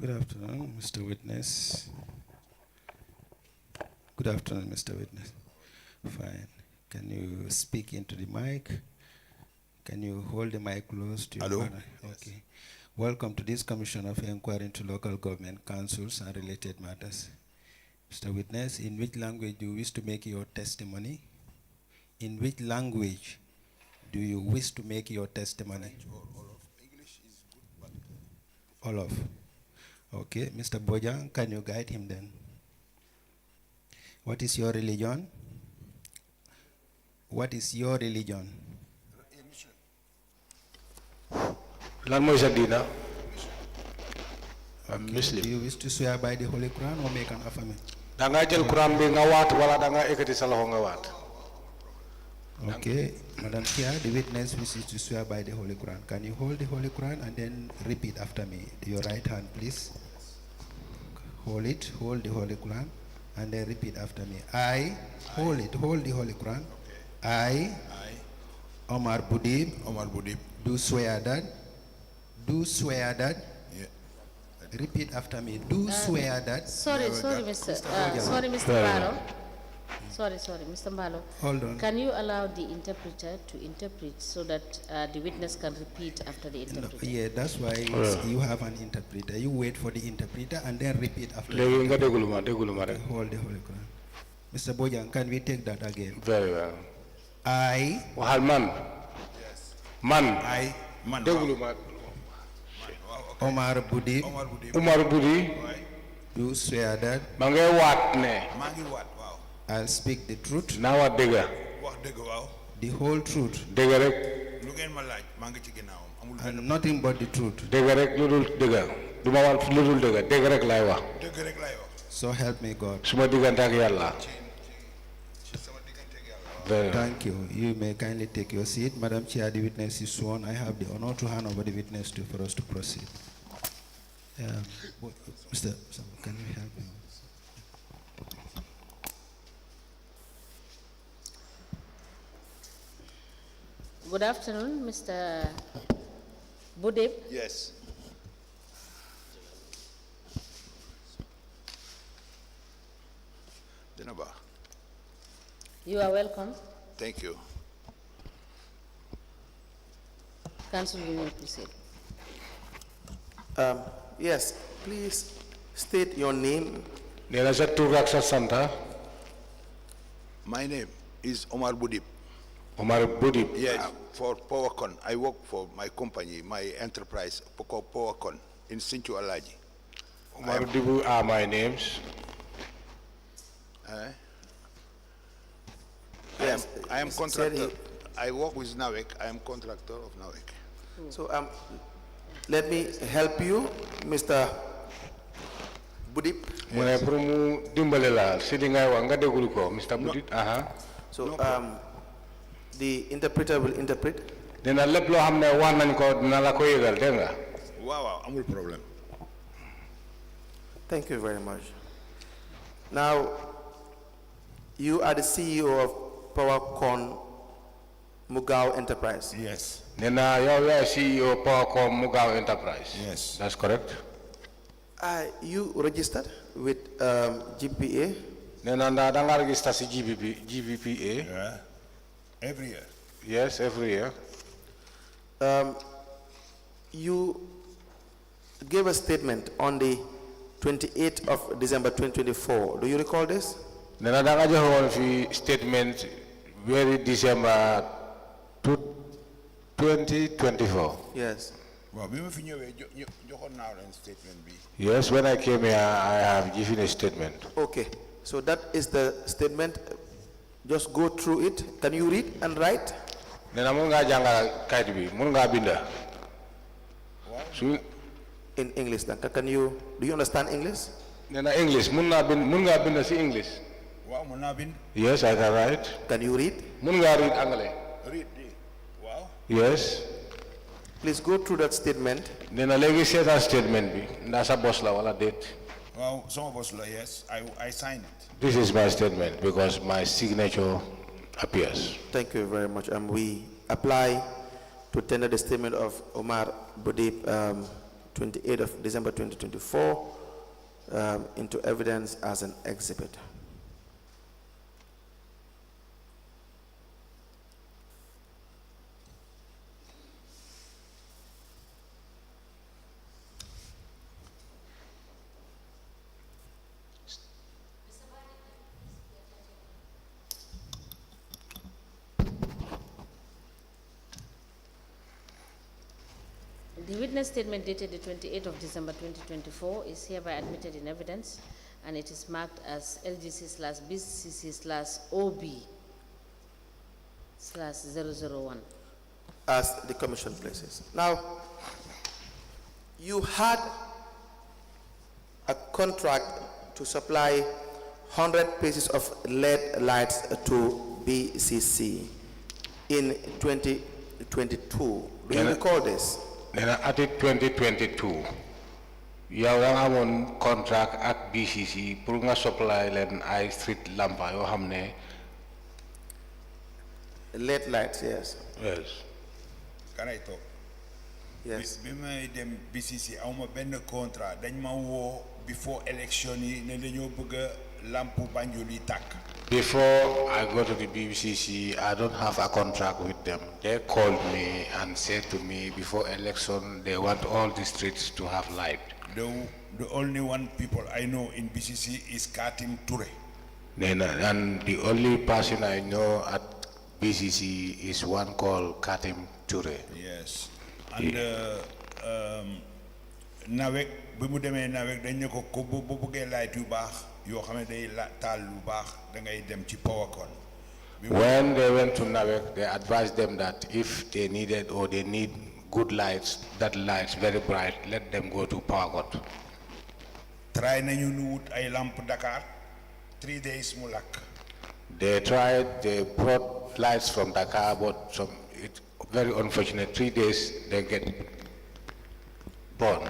Good afternoon, Mr. Witness. Good afternoon, Mr. Witness. Fine. Can you speak into the mic? Can you hold the mic close to your Hello? mouth? Okay. Welcome to this Commission of Inquiry into Local Government Councils and related matters. Mr. Witness, in which language do you wish to make your testimony? In which language do you wish to make your testimony? All of English is good, but All of. Okay. Mr. Bojang, can you guide him then? What is your religion? What is your religion? Lan moy sa dina? Okay. Muslim. Do you wish to swear by the Holy Quran or make an affirmation? Da nga jël Quran bi nga waat wala da nga ekati sa loxo nga waat? Okay, Madam Chair, the witness wishes to swear by the Holy Quran. Can you hold the Holy Quran and then repeat after me? Your right hand, please. Hold it, hold the Holy Quran, and then repeat after me. I hold it, hold the Holy Quran. I, Omar Budin, do swear that, yeah. repeat after me, do swear that. Sorry, Mr. Mbalo. Sorry, Mr. Mbalo. Hold on. Can you allow the interpreter to interpret so that the witness can repeat after the No, interpreter? yeah, that's why you have an interpreter. You wait for the interpreter and then repeat after. Legi nga deglu ma rek. Hold the Holy Quran. Mr. Bojang, can we take that again? Very well. I, Waxal man. Yes. Man. I, man. Deglu ma. Omar Budi, Umar Budi. do swear that Ma ngay waat ne. Mangi what? Wow. I'll speak the truth, Na waat dega. Wax deug waaw. the whole truth, Dega rek. Lu ngeen ma laaj mangi ci ginnaawam. Amul and benn nothing but the truth. Dega rek ludul dega. Duma waat ludul dega. Dega rek lay wax. deug rek lay wax. So help me God. Suma digante ak Yalla. Ci sama diggante ak Yàlla. Very well. Thank you. You may kindly take your seat. Madam Chair, the witness is sworn. I have the honor to hand over the witness for us to proceed. Mr. Can you help me? Good afternoon, Mr. Budin. Yes. Dina baax. You are welcome. Thank you. Council, you may proceed. Yes, please state your name. Nena sa tur ak sa santa. My name is Omar Budip. Omar Budi. Yes, for PowerCon. I work for my company, my enterprise, called PowerCon in Sinchu Alaji. Omar Dibu are my names. Yes, I am said contractor. he- I work with NAWEC. I am contractor of NAWEC. So let me help you, Mr. Budip. Mu ne pour mu dimbale la si di ngay wax nga déglu ko Mr. Budi. So the interpreter will interpret. Dina lépp loo xam ne wax nañ ko dina la ko yëgal dégg nga. Wow, amul problem. Thank you very much. Now, you are the CEO of PowerCon Mugao Enterprise. Yes. Nena yow yaay CEO PowerCom Mugao Enterprise. Yes. That's correct. Are you registered with GPA? Nena ndax da nga register si GBPA. Yeah. Every year. Yes, every year. You gave a statement on the 28th of December 2024. Do you recall this? Nena da nga joxe woon fi statement very December 2024. Yes. Well, we fi ñëwee joxoon naa leen statement bi. Yes, when I came here, I have given a statement. Okay. So that is the statement. Just go through it. Can you read and write? Nena mun nga jàngal kayit bi, mun nga binda. In English. Then. Do you understand English? Nena English, mun nga binda si English. Wow, mun naa bind. Yes, I can write. Can you read? Mun nga read Anglais. Read. Wow. Yes. Please go through that statement. Nena legi seetal statement bi, ndax sa boss la wala déet. Well, some of us yes, I signed it. This is my statement because my signature appears. Thank you very much. We apply to tender the statement of Omar Budip 28th of December 2024 into evidence as an exhibit. The witness statement dated the 28th of December 2024 is hereby admitted in evidence, and it is marked as LGC/BCC/OB/001. As the commission places. Now, you had a contract to supply 100 pieces of LED lights to B.C.C. in 2022. Do you recall this? Then at 2022, you have one contract at B.C.C. pour nga supply len ay street lampa yo xamne LED lights, yes. Yes. Can I talk? Yes. Bima dem B.C.C. awma ben contrat dañ ma wo before election yi ne dañu bëgg lampu Banjul yi tak. Before I go to the B.C.C, I don't have a contract with them. They called me and said to me before election they want all the streets to have light. The only one people I know in B.C.C is Katim Toure. And the only person I know at B.C.C is one called Katim Toure. Yes. And nawek bi mu démé nawek dañ ne ko bu bëggé light yu baax yo xamé day taal lu baax da ngay dem ci PowerCon. When they went to Nawek, they advised them that if they needed or they need good lights, that lights very bright, let them go to PowerCon. Try nañu nu wut ay lampe Dakar 3 days mu lak. They tried, they brought lights from Dakar, but it's very unfortunate. 3 days they get burned.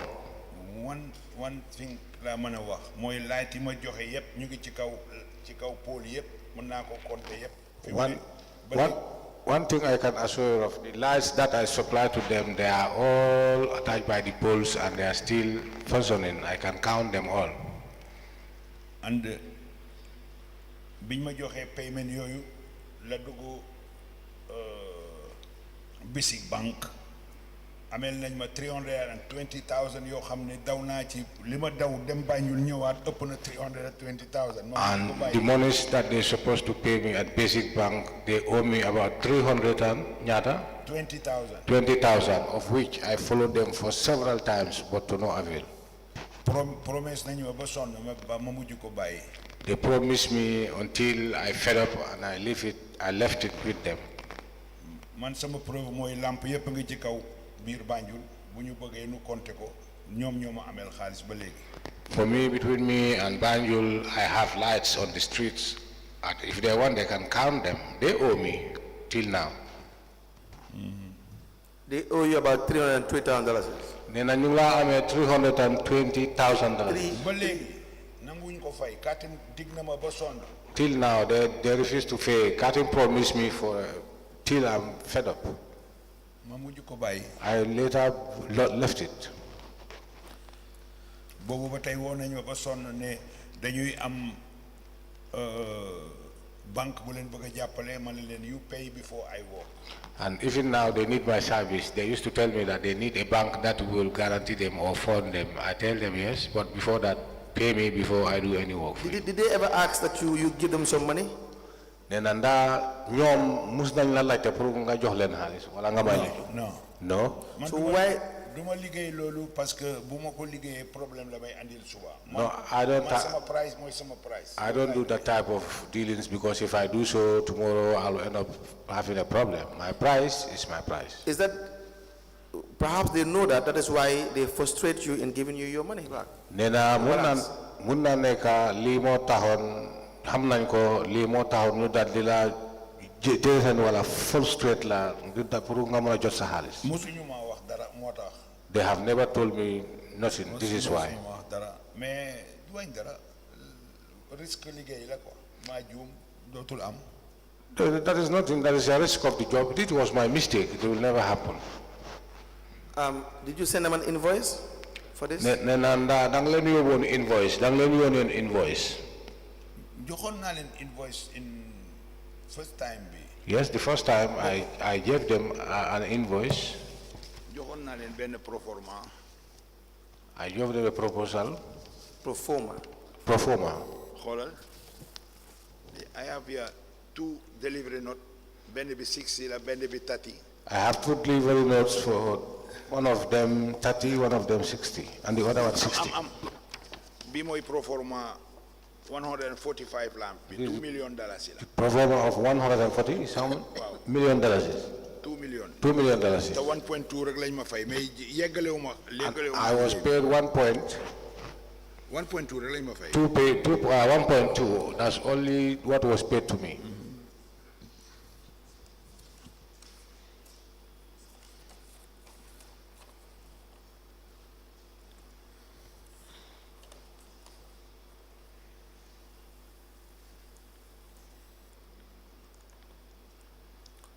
One thing la mëna wax moy light yi ma joxe yépp ñu ngi ci kaw pôle yépp mën na ko compter yépp. One thing I can assure you of, the lights that I supply to them, they are all attached by the poles and they are still functioning. I can count them all. And biñ ma joxe payment yoyu la duggu basic bank amel nañ ma 320,000 yo xamne daw na ci lima daw dem Banjul ñëwaat ëpp na 320,000. And the monies that they're supposed to pay me at basic bank, they owe me about 300 and nyata 20,000, of which I followed them for several times but to no avail. Promise nañu ba son ba ma mujj ko bayyi. They promised me until I fed up and I left it with them. Man sama preuve moy lampe yépp nga ci kaw bir Banjul buñu bëggé nu compter ko ñom ñoma amel xaaliss ba légui. For me, between me and Banjul, I have lights on the streets. And if they want, they can count them. They owe me till now. They owe you about $320,000. Nena nyula ame $320,000. Till now, they refuse to pay. Katim promised me for till I'm fed up. I later left it. Bobu ba tay won nañu ba son ne dañuy am bank bu len bëgg jappalé man len you pay before I work. And even now they need my service. They used to tell me that they need a bank that will guarantee them or fund them. I tell them yes, but before that pay me before I do any work. Did they ever ask that you give them some money? Nenanda ñom mus nañ la laajte pour nga jox len xaliss wala nga may No. So why duma liggéey lolu parce que buma ko liggéeyé problème la bay andil suba. No, I don't sama price moy sama price. I don't do that type of dealings because if I do so tomorrow I'll end up having a problem. My price is my price. Is that perhaps they know that is why they frustrate you in giving you your money back? Nena mun na neka li mo taxone xam nañ ko li mo taxone ñu dal di la jësen wala frustrate la du da pour nga mëna jot sa xaliss. Musuñu ma wax dara motax. They have never told me nothing. This is why. Mais duñ dara risque liggéey la ko ma joom dootul am. That is nothing. That is a risk of the job. It was my mistake. It will never happen. Did you send them an invoice? for this? Nenda danglen you one invoice. Danglen you an invoice. Joxon na len invoice in first time bi. Yes, the first time I gave them an invoice. Joxon na len ben proforma. I gave them a proposal. Proforma. Proforma. Xolal. I have here 2 delivery note. Ben bi 60 la, ben bi 30. I have 2 delivery notes for one of them 30, one of them 60, and the other one 60. Bi moy proforma 145 lamp, $2 million. Proforma of 140 is how much? Wow. $1 million. $2 million. $2 million. The 1.2 rek lañ ma fay mais yegalewuma. I was paid 1.2 rek lañ ma fay. 1.2. That's only what was paid to me.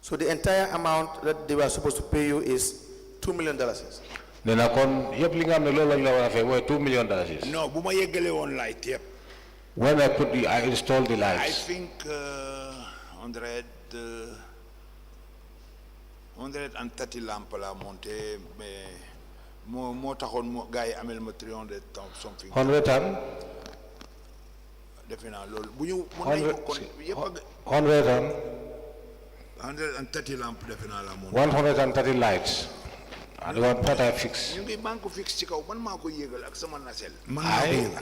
So the entire amount that they were supposed to pay you is $2 million. Nena kon yep li nga xamne lolu lañ la wara fay moy $2 million. No, buma yegale won light yep. When I installed the lights. I think 130 lamp la monté mais mo taxone mo gaay amel ma 300 something. 100 and defena lolu buñu mo nay kon yep 130 lamp defena la monté. 130 lights. And what I fix.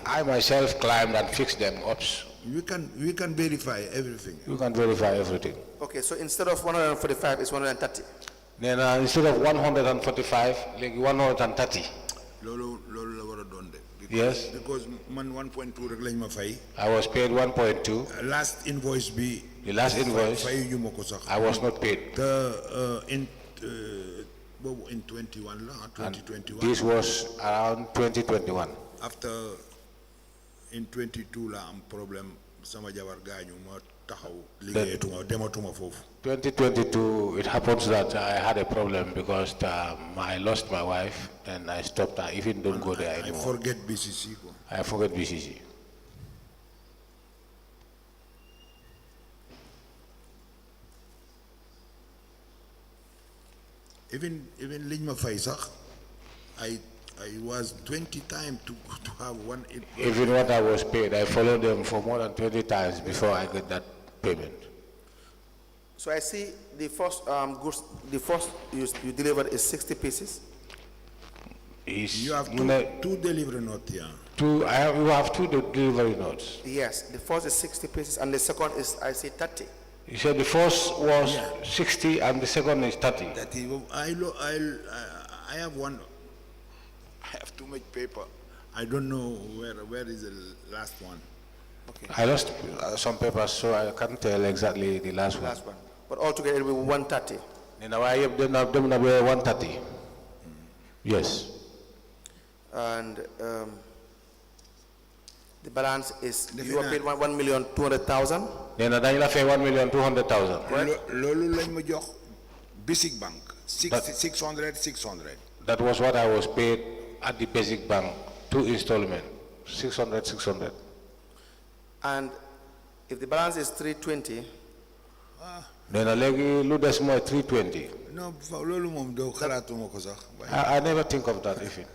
I myself climbed and fixed them up. We can verify everything. You can verify everything. Okay, so instead of 145, it's 130. Then instead of 145, like 130. Yes. Because man 1.2 I was paid 1.2. Last invoice be. The last invoice. I was not paid. In 2021. This was around 2021. After in 22 la am problem sama jabar gañu ma taxaw liggéeyatuma dematuma fofu. 2022 it happens that I had a problem because I lost my wife and I stopped. I even don't go there anymore. I forget B.C.C. I forget B.C.C. Even liñ ma fay sax I was 20 times to have one. Even what I was paid, I followed them for more than 20 times before I get that payment. So I see the first goods, the first you delivered is 60 pieces. You have two delivery notes here. You have 2 delivery notes. Yes, the first is 60 pieces and the second is, I see, 30. You said the first was 60 and the second is 30. I have one. I have too much paper. I don't know where is the last one. Okay. I lost some papers, so I can't tell exactly the last one. But altogether it will be 130. Then I have 130. Yes. And the balance is you are paid 1,200,000. Then I pay 1,200,000. Lolu lañ ma jox basic bank 600. That was what I was paid at the basic bank, 2 installments, 600. And if the balance is 320, then I lu des moy 320. No, lolu mom do xalatuma ko sax. I never think of that even.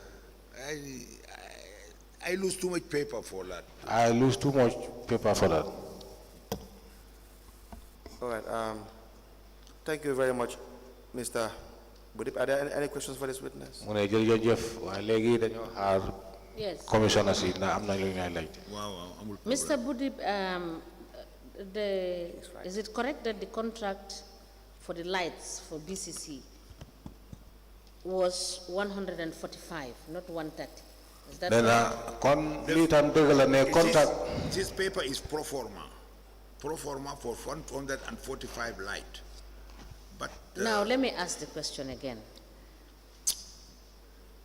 I lose too much paper for that. I lose too much paper for that. All right. Thank you very much, Mr. Budin. Are there any questions for this witness? Yes. Commissioner, Mr. Budin, is it correct that the contract for the lights for B.C.C. was 145, not 130? Is that correct? This paper is pro forma for 145 light. But now let me ask the question again.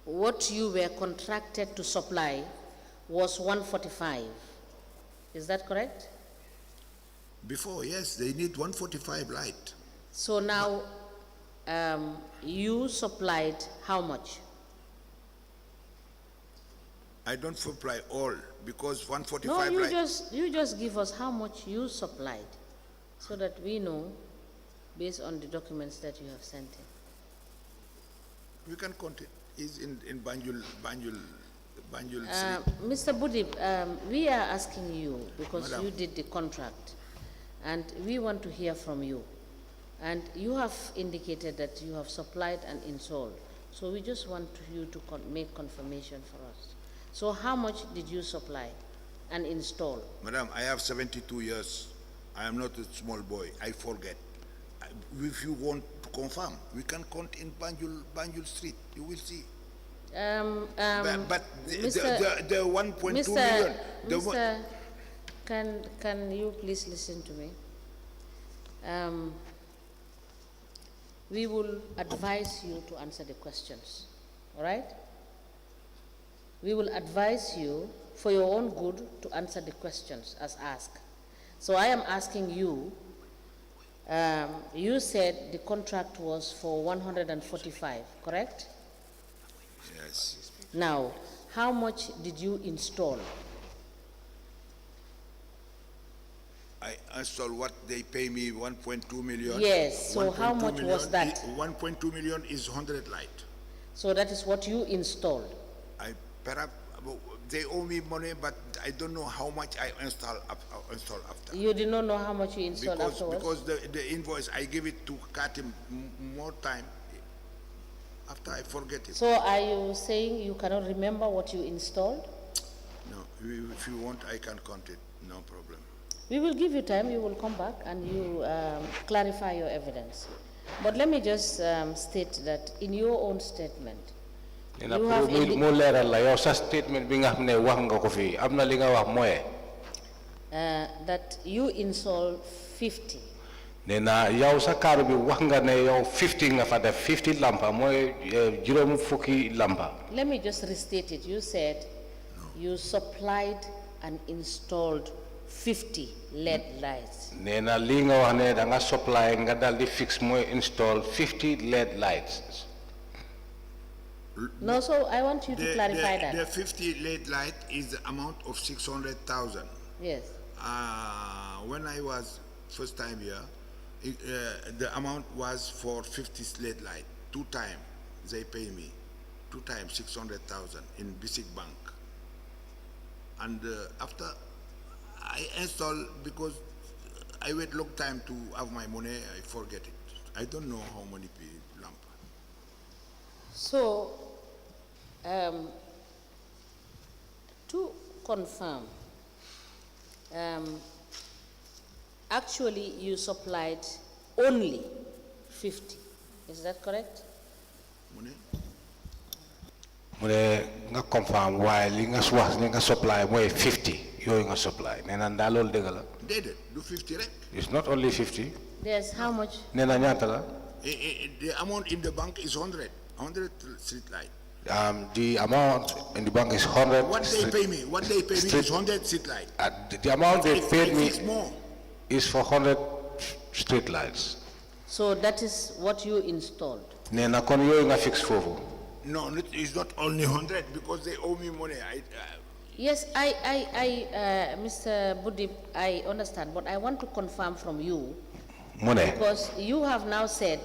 What you were contracted to supply was 145. Is that correct? Before, yes, they need 145 light. So now you supplied how much? I don't supply all because 145 No, light. you just give us how much you supplied so that we know based on the documents that you have sent in. We can count it. Is in Banjul Street. Mr. Budin, we are asking you because Madam. you did the contract and we want to hear from you. And you have indicated that you have supplied and installed. So we just want you to make confirmation for us. So how much did you supply and install? Madam, I have 72 years. I am not a small boy. I forget. If you want to confirm, we can count in Banjul Street. You will see. But the 1.2 million. Mr. Can you please listen to me? We will advise you to answer the questions, all right? We will advise you for your own good to answer the questions as asked. So I am asking you, you said the contract was for 145, correct? Yes. Now, how much did you install? I install what they pay me, 1.2 million. Yes, so how 1.2 much was million that? 1.2 million is 100 light. So that is what you installed. Perhaps they owe me money, but I don't know how much I install after. You did not know how much you installed afterwards? Because the invoice, I give it to Katim more time after I forget it. So are you saying you cannot remember what you installed? No, if you want, I can count it, no problem. We will give you time, you will come back and you clarify your evidence. But let me just state that in your own statement, you have that you installed 50. Nena yaw sa kar bi wax nga ne yow 50 nga fa def 50 lampa moy juroom fukki lampa. Let me just restate it. You said you supplied and installed 50 LED lights. Nena li nga wax ne da nga supply nga dal di fix moy install 50 LED lights. No, so I want you to clarify that. The 50 LED light is the amount of 600,000. Yes. When I was first time here, the amount was for 50 LED light. 2 times they pay me. 2 times 600,000 in B.C.C bank. And after I install, because I wait long time to have my money, I forget it. I don't know how many lamp. So, to confirm, actually you supplied only 50. Is that correct? Money? Mune nga confirm why li nga wax li nga supply moy 50 yoy nga supply nena da lol deug la. Dede, do 50 rek. It's not only 50. Yes, how much? Nena ñata la? The amount in the bank is 100 street light. The amount in the bank is 100. What they pay me is 100 street light. The amount they paid me more. is for 100 street lights. So that is what you installed? Nena kon yoy nga fix fofu. No, it's not only 100 because they owe me money. Yes, Mr. Budin, I understand, but I want to confirm from you, because you have now said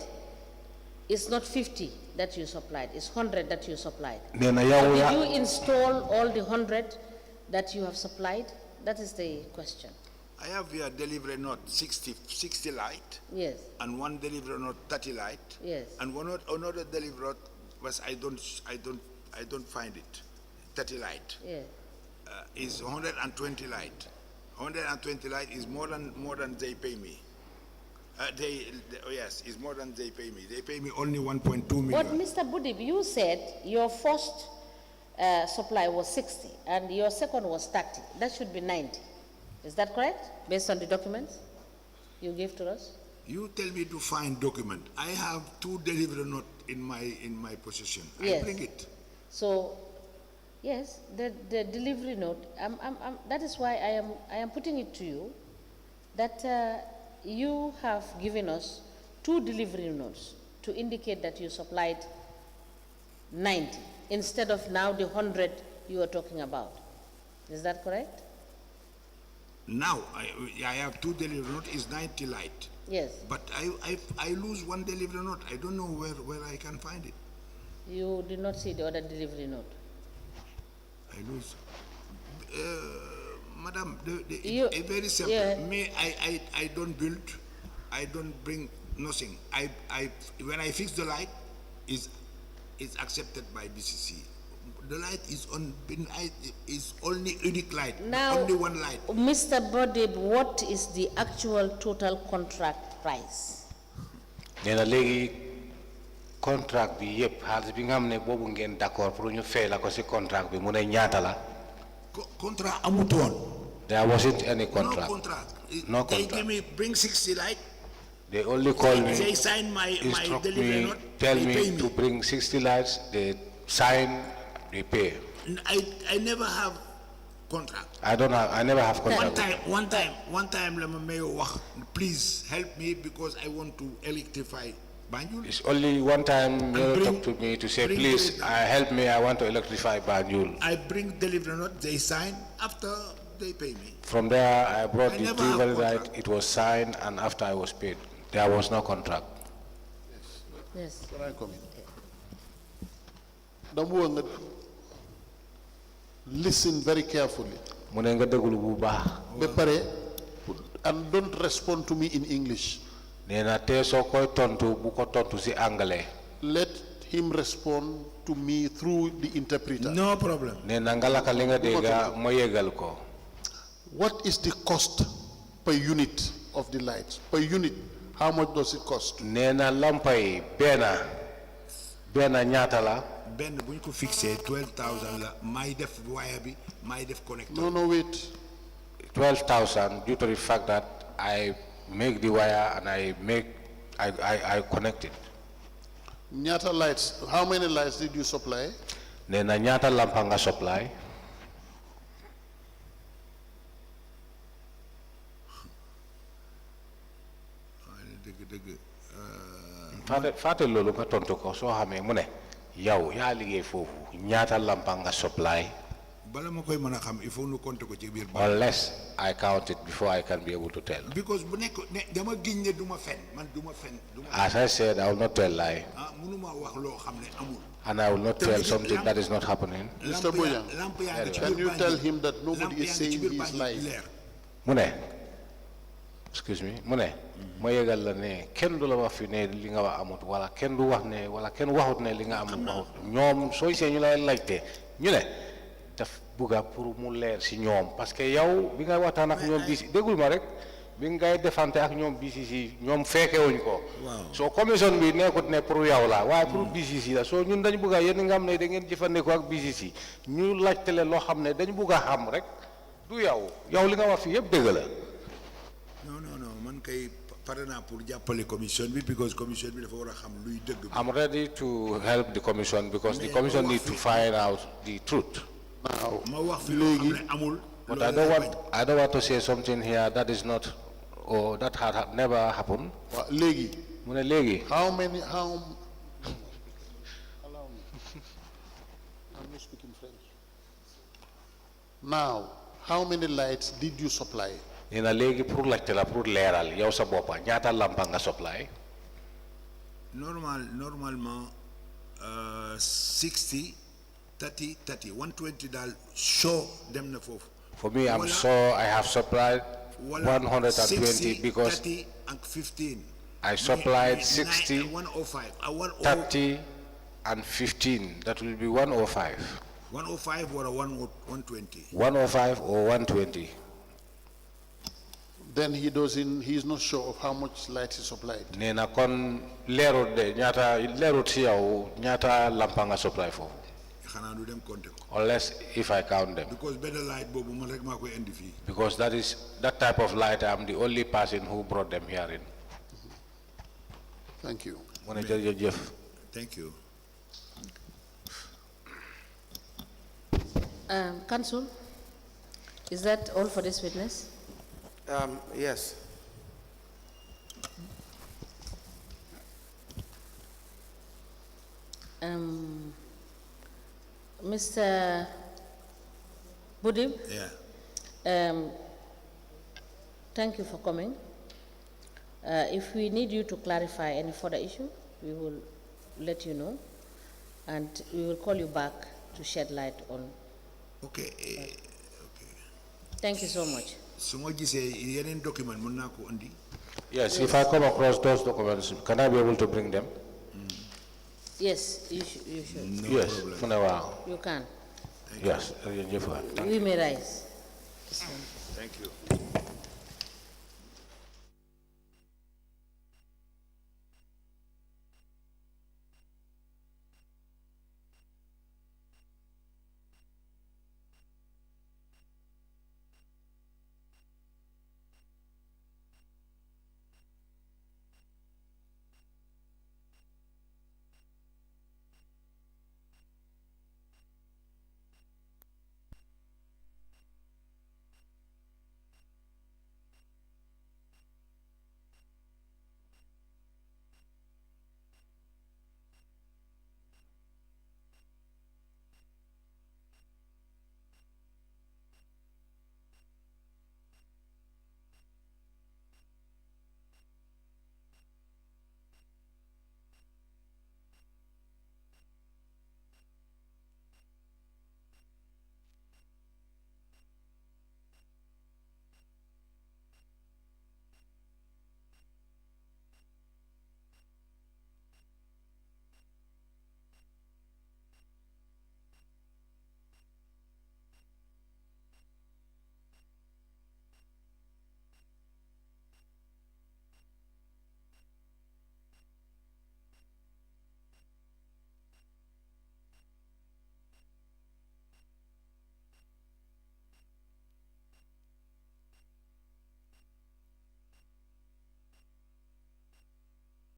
it's not 50 that you supplied, it's 100 that you supplied. So did you install all the 100 that you have supplied? That is the question. I have here delivery note 60 light. Yes. And one delivery note 30 light. Yes. And another delivery note was I don't find it. 30 light. Yes. Is 120 light. 120 light is more than they pay me. Yes, is more than they pay me. They pay me only 1.2 million. But Mr. Budin, you said your first supply was 60 and your second was 30. That should be 90. Is that correct? Based on the documents you gave to us? You tell me to find document. I have 2 delivery note in my possession. Yes. I bring it. So, yes, the delivery note. That is why I am putting it to you that you have given us 2 delivery notes to indicate that you supplied 90 instead of now the 100 you are talking about. Is that correct? Now, I have 2 delivery notes, is 90 light. Yes. But I lose 1 delivery note. I don't know where I can find it. You did not see the other delivery note. I lose. Madam, very simple. Yeah. Me, I don't build, I don't bring nothing. When I fix the light, it's accepted by B.C.C. The light is is only unique light, Now, only one light. Mr. Budin, what is the actual total contract price? Nena legi contract bi yep xaalis bi nga xam ne boobu ngeen d'accord pour ñu fay la ko ci contract bi mu ne ñaata la. Contract amutoon. There wasn't any contract. No contract. No They contract. give me bring 60 light. They only call me, They sign my delivery me, note. tell they pay me to bring 60 lights, they sign, they pay. I never have contract. I never have contract. One time, let me please help me because I want to electrify Banjul. It's only one time you talk to me to say, please help me, I want to electrify Banjul. I bring delivery note, they sign, after they pay me. From there, I brought the never have delivery contract. right, it was signed, and after I was paid. There was no contract. Yes. Can I come in? Damu listen very carefully. Mu ne nga déglu bu baax. Ba pare, and don't respond to me in English. Nee na tey soo koy tontu bu ko tontu si anglais. Let him respond to me through the interpreter. No problem. Nee na nga laka li nga dégga ma yégal ko. What is the cost per unit of the lights? Per unit, how much does it cost? Nee na lampa yi benn ñaata la. Ben bu ñu ko fixé 12,000 la may def wire bi may def connector. No, wait. 12,000 due to the fact that I make the wire and I connect it. Nyata lights, how many lights did you supply? Nee na ñaata lampa nga supply. Fate loolu nga tontu ko soo xamee mu ne yow yaa liggéey foofu ñaata lampa nga supply. Bala ma koy mën a xam il faut nu compter ko ci biir. Unless I count it before I can be able to tell. Because bu nekk dama giñ ne duma fen man duma fen. As I said, I will not tell lie. Mënuma wax loo xam ne amul. And I will not tell something that is not happening. Mr. Boyan, can you tell him that nobody is saying he is lying? Mu ne excuse me mu ne ma yëgal la ne kenn du la wax fi ne li nga wax amut wala kenn du wax ne wala kenn waxut ne li nga amut waxut ñoom sooy see ñu lay laajte ñu ne daf bugga pour mu leer si ñoom parce que yow bi nga waxtaan ak ñoom BCC déggul ma rek bi ngay defante ak ñoom BCC ñoom fekkewuñ ko soo commission bi nekkut ne pour yow la waaye pour BCC la soo ñun dañ bugga yéen nga xam ne da ngeen jëfandikoo ak BCC ñu laajte leen loo xam ne dañ bugg a xam rek du yow li nga wax fi yëpp dëgg la. non man kay pare naa pour jàppale commission bi because commission bi dafa war a xam luy dëgg. I'm ready to help the commission because the commission needs to find out the truth. Now, ma wax fi loo xam ne amul. But I don't want to say something here that is not or that had never happened. Legi. Mu ne léegi. How many allow me. I'm not speaking French. Now, how many lights did you supply? Nee na léegi pour laajte la pour leeral yow sa boppa ñaata lampa nga supply. Normalement 60 30 30 120 daal show dem na foofu. For me, I'm sure I have supplied 120 because 30 and 15. I supplied 60, 105. 30 and 15. That will be 105. 105 or 120. 105 or 120. Then he's not sure of how much light he supplied. Nena kon lerut de lerut si yow ñaata lampa nga supply foofu. Unless if I count them. Because better light bobu man rek mako indi fi. Because that type of light I'm the only person who brought them here in. Thank you. Thank you. Counsel, is that all for this witness? Yes. Mr. Budin, Yeah. thank you for coming. If we need you to clarify any further issue, we will let you know, and we will call you back to shed light on. Okay. Thank you so much. Yes, if I come across those documents, can I be able to bring them? Yes, you should. No Yes, problem. You can. yes. We may rise. Thank you.